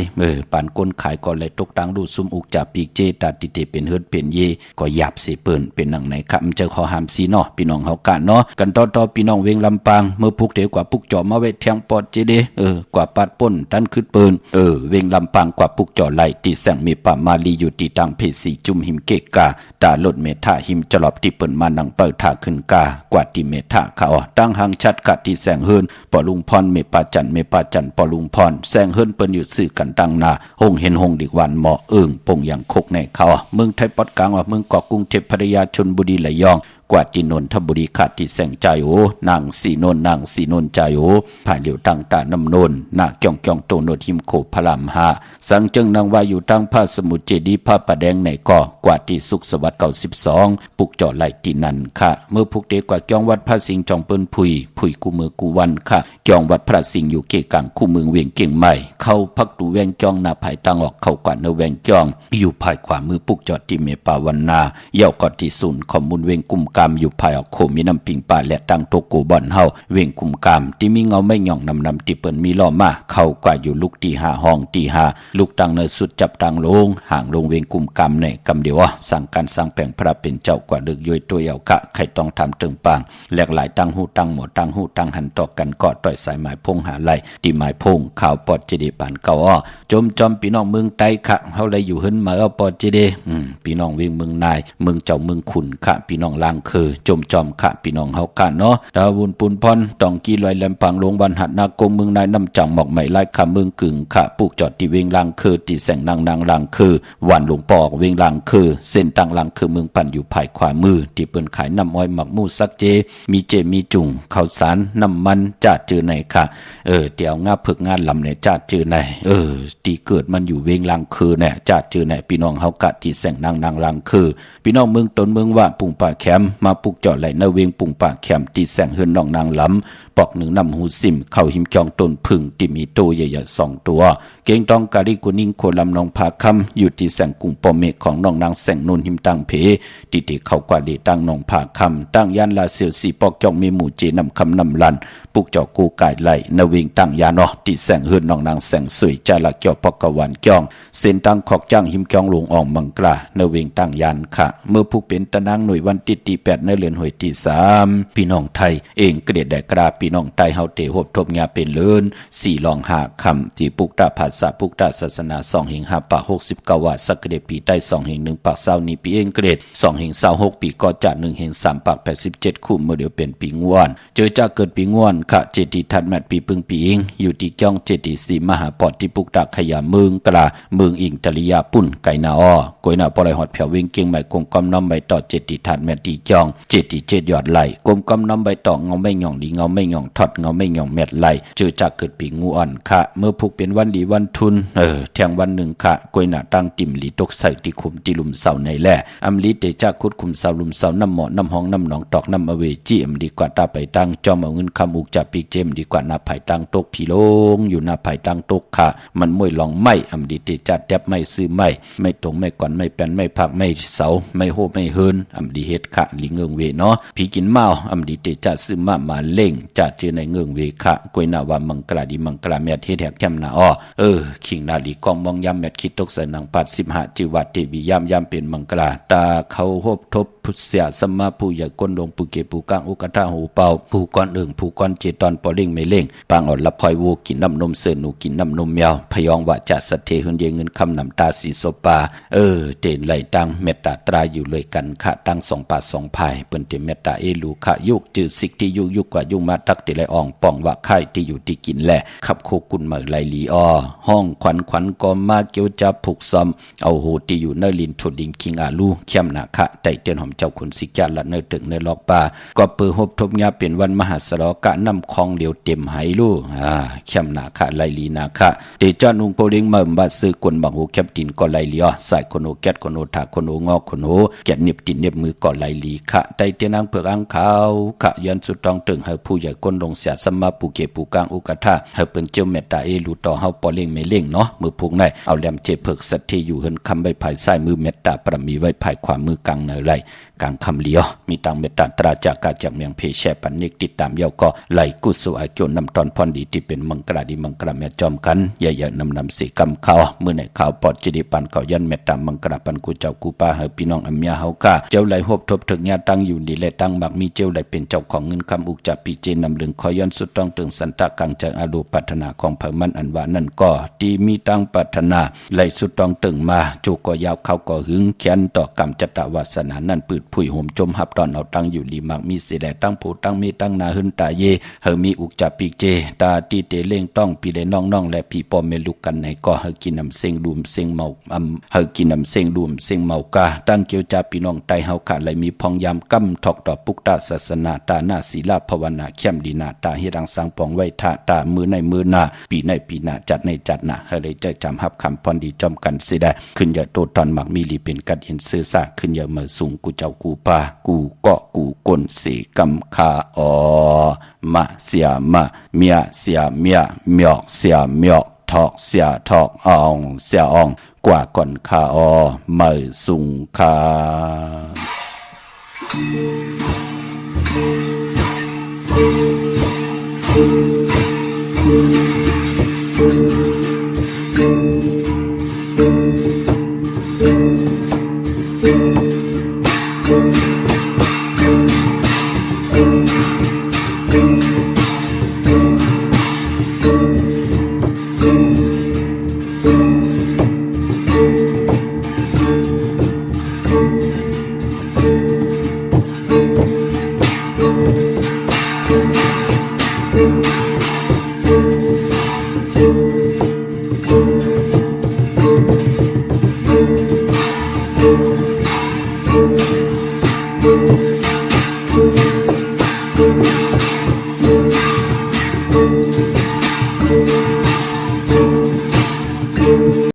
ปานก้นขายก็เลยตกตังดูซุ่มอุกจ่าปีกเจตาติเตเป็นเฮือดเป็นเยก็หยาบสิเปิ้นเป็นหนังไหนครับเจอคอหามซีเนาะพี่น้องเฮากะเนาะกันต่อพี่น้องเวงลำปางเมื่อพุกเดกว่าพุกจ่อมาไว้แทงปอดเจเดกว่าปัดป่นท่านขึ้นปืนเวงลำปางกว่าพุกจ่อไหลตีแสงมีป่ามาลีอยู่ตีตังเพสีจุ่มหิมเกกาตาลดเมทาหิมจลอบที่เปิ้นมานังเปิดท่าขึ้นกากว่าที่เมทาเขาตั้งหางชัดกะที่แสงเฮินปอลุงพรเมปาจันปอลุงพรแสงเฮินเปิ้นอยู่สื่อกันตั้งนาหงเห็นหงดิกวันหมอปงอย่างคกในเขาเมืองไทยปอดกลางว่าเมืองเกาะกรุงเทพพัทยาชลบุรีระยอง กว่าที่นนทบุรีค่ะที่แสงใจโอนางสีนนนางสีนนใจโอภายเหลียวตังตาน้ำนนนาเกี่ยงเกี่ยงโตโนทิมโคพลามหาสังจึงนางว่าอยู่ตั้งพระสมุทรเจดีย์พระประแดงในก่อกว่าที่สุขสวัสดิ์92ปุกเจาะไหลที่นั่นค่ะเมื่อพุกเดกว่าเกี่ยงวัดพระสิงห์จองเปิ้นผุยกูมือกูวันค่ะเกี่ยงวัดพระสิงห์อยู่เกกลางคู่เมืองเวียงเก่งใหม่เข้าพักดูแวงเกี่ยงหน้าภายตั้งออกเข้ากว่าเนแวงเกี่ยงอยู่ภายขวามือปุกเจาะที่เมปาวันนาเย่ากอดที่ศูนย์ข้อมูลเวียงกุมกามอยู่ภายออกโคมีน้ำปิงป่าและตั้งโตกูบ่อนเฮาเวียงกุมกามที่มีเงาไม่หย่องนำที่เปิ้นมีล้อมาเข้ากว่าอยู่ลูกตี5ห้องตี5ลูกตังเนสุดจับตังลงห่างลงเวียงกุมกามในกำเดียวสั่งการสร้างแปลงพระเป็นเจ้ากว่าดึกย่อยตัวเยาวกะใครต้องทำตึงปางแหลกหลายตั้งหูตั้งหมดตั้งหูตั้งหันต่อกันกอดต่อยสายหมายพงหาไหลตีหมายพงข่าวปอดเจดีปานเก่าจมจอมพี่น้องเมืองไต้ค่ะเฮาเลยอยู่หึนมาเอาปอดเจดีพี่น้องเวียงเมืองนายเมืองเจ้าเมืองขุนค่ะพี่น้องลางคือจมจอมค่ะพี่น้องเฮากันเนาะดาวุนปุนพรต้องกีลอยแหลมปังลงบันหัดนากงเมืองนายน้ำจังหมอกใหม่ไล่ค่ะเมืองกึ่งค่ะปลูกจอดที่เวียงลางคือที่แสงนางลางคือวันหลวงปอกเวียงลางคือเส้นต่างลางคือเมืองปั่นอยู่ภายขวามือที่เปิ้นขายน้ำอ้อยหมักมูสักเจมีมีจุ่งข้าวสารน้ำมันจ้าจือไหนค่ะเดี๋ยวงาผึกงานลำเนี่ยจ้าจือไหนที่เกิดมันอยู่เวียงลางคือเนี่ยจ้าจือไหนพี่น้องเฮากะที่แสงนางลางคือพี่น้องเมืองตนเมืองว่าปุ่งป่าแคมมาปลูกจอดไหลในเวียงปุ่งป่าแคมที่แสงเฮือนน้องนางลำปอกหนึ่งนำหูซิมเข้าหิมจองต้นพึ่งที่มีโตใหญ่ๆ2ตัวเก่งตองกาลิกุนิ่งโคลำนองผาคำอยู่ที่แสงกุ่งปอเมฆของน้องนางแสงนุนหิมตังเพติเข้ากว่าดีตั้งนองผาคำตั้งยันลาเสียวสีปอกจองมีหมู่เจนำคำนำลันปุกเจาะกูกายไหลนวิงตั้งยานอที่แสงเฮือนน้องนางแสงสวยจาละเกี่ยวปอกกวันจ้องเส้นตั้งขอกจ้างหิมจองหลวงอ่องมังกลานวิงตั้งยานค่ะเมื่อผู้เป็นตะนางหน่วยวันที่8ในเรือนหวยที่3พี่น้องไทยเองเกลียดได้กราพี่น้องไทยเฮาเตหบทบญาเป็นเลิน4ลอง5คำที่ปุกตาภาษาปุกตาศาสนา2แห่ง5ปาก69ว่าสักเดปีใต้2แห่ง1ปาก20นี้ปีเองเกรด2แห่ง26ปีก็จัด1แห่ง3ปาก87คู่เมื่อเดียวเป็นปีงวนเจอจะเกิดปีงวนค่ะเจดีทัดแมตปีปึงปีเองอยู่ที่จ้องเจดีสีมหาปอดที่ปุกตาขยาเมืองกลาเมืองอิงตริยาปุ่นไก่นาอ้อกวยนาปลอยหอดเผียวเวงเกียงใหม่กลมกำน้ำใบต่อเจดีทัดแมตตีจ้องเจดี7ยอดไหลกลมกำน้ำใบต่อเงาไม่หย่องดีเงาไม่หย่องทอดเงาไม่หย่องแมตไหลเจอจะเกิดปีงวนค่ะเมื่อพุกเป็นวันดีวันทุนแทงวันหนึ่งค่ะกวยนาตั้งติ่มลีตกใส่ที่คุมที่ลุมเสาในแหล่อำลีเตจะคุดคุมเสาลุมเสาน้ำหมอน้ำห้องน้ำหนองตอกน้ำอเวจีอำดีกว่าตาไปตั้งจอมเอาเงินคำอุกจับปีเจมดีกว่านาไผ่ตั้งตกผีลงอยู่นาไผ่ตั้งตกค่ะมันมวยลองไม่อำดีเตจะแทบไม่ซื้อไม่ตรงไม่ก่อนไม่แป้นไม่พักไม่เสาไม่โหไม่เฮินอำดีเฮ็ดค่ะลิเงิงเวเนาะผีกินเมาอำดีเตจะซื้อมาเล่งจะเจอในเงิงเวค่ะกวยนาว่ามังกลาดีมังกลาแมทเฮ็ดแหกแคมนาอ้อขิงนาลีกองมองยามแมทคิดตกเสนังปัด15จิวัดเทวียามเป็นมังกลาตาเขาหบทบพุทธเสียสมาผู้ใหญ่ก้นลงปูเกปูกางอุกตาหูเป่าผู้ก้อนผู้ก้อนเจตอนปอเล่งไม่เล่งปางอ่อนละพลอยวูกินน้ำนมเสือหนูกินน้ำนมแมวพยองว่าจะสะเทหุนเดียเงินคำนำตาสีโซปาเด่นไหลตังเมตตาตราอยู่เลยกันค่ะตั้ง2 ป่า 2 ภายเปิ้นเตเมตตาเอลูค่ะยุกจือสิกที่ยุกกว่ายุมาตักติไหลอ่องป่องว่าไข่ที่อยู่ที่กินแหละขับโคกุนเหมยไหลลีห้องขวัญก็มาเกี่ยวจับผูกซอมเอาโหที่อยู่เนลินทุดิงคิงอาลูเข้มนาคะไต่เตียนหอมเจ้าขุนสิกาละเนตึกเนลอกป่าก็เปือหบทบยาเป็นวันมหาสรกะน้ำคองเหลียวเต็มไหลูเข้มนาคะไหลลีนาคะเดจานุงโปลิงเมื่อบาซื้อกวนบังหูแคบตินก็ไหลลีใส่คนโอแกดคนโอถาคนโองอคนโอแกดเน็บตินเน็บมือก็ไหลลีคะไต่เตียนางเผือกอังขาวคะยันสุดตองตึงเฮาผู้ใหญ่ก้นลงเสียสมาปูเกปูกางอุกทาเฮาเป็นเจ้าเมตตาเอลูต่อเฮาปอเล่งไม่เล่งเนาะมือพุงในเอาแหลมเจเผือกสัตที่อยู่เฮินคำใบภายซ้ายมือเมตตาประมีไว้ภายขวามือกลางเนยไหลกลางคำเลียวมีตังเมตตาตราจากกาจากเมียงเพแชปันนิกติดตามเยาก็ไหลกุศลอาเกียวนำตอนพรดีที่เป็นมังกราดีมังกราแม่จอมกันใหญ่ๆนำสีกำเขาเมื่อในข่าวปอดจิดิปันเขายันเมตตามังกราปันกูเจ้ากูป้าเฮพี่น้องอัมยาเฮาก้าเจ้าไหลหบทบถึงญาตั้งอยู่ดีและตั้งมักมีเจ้าไหลเป็นเจ้าของเงินคำอุกจับปีเจนำลึงคอยย้อนสุดต้องถึงสันตะกังจากอาลูปัฒนาของเผมันอันว่านั่นก็ที่มีตั้งปัฒนาไหลสุดต้องถึงมาจูก็ยาวเขาก็หึงแค้นต่อกรรมจัตวาสนานั่นปืดผุยห่มจมหับตอนเอาตั้งอยู่ลีมักมีเสดตั้งผู้ตั้งมีตั้งนาหึนตาเยเฮมีอุกจับปีเจตาตีเตเล่งต้องปีเลน้องและพี่ปอเมลุกกันในก็เฮกินน้ำเซ็งดูมเซ็งเมาเฮกินน้ำเซ็งดูมเซ็งเมากาตั้งเกี่ยวจับพี่น้องไตเฮาขาดไหลมีพอง ยามกำถอกต่อปุกตาศาสนาตาหน้าศีลาภาวนาเข้มดีนาตาเฮรังสังปองไว้ท่าตามือในมือหน้าปีในปีหน้าจัดในจัดหน้าเฮเลยจะจำฮับคำพรดีจอมกันสิได้ขึ้นอย่าโตตอนหมักมีลีเป็นกัดอินซื่อซาขึ้นอย่าเมื่อสูงกูเจ้ากูปากูเกาะกูกลเสกำคาอมาเสียมาเมียเสียเมียเมียกเสียเมียกทอกเสียทอกอองเสียอองกว่าก่อนคาเมื่อสูงคาThank you.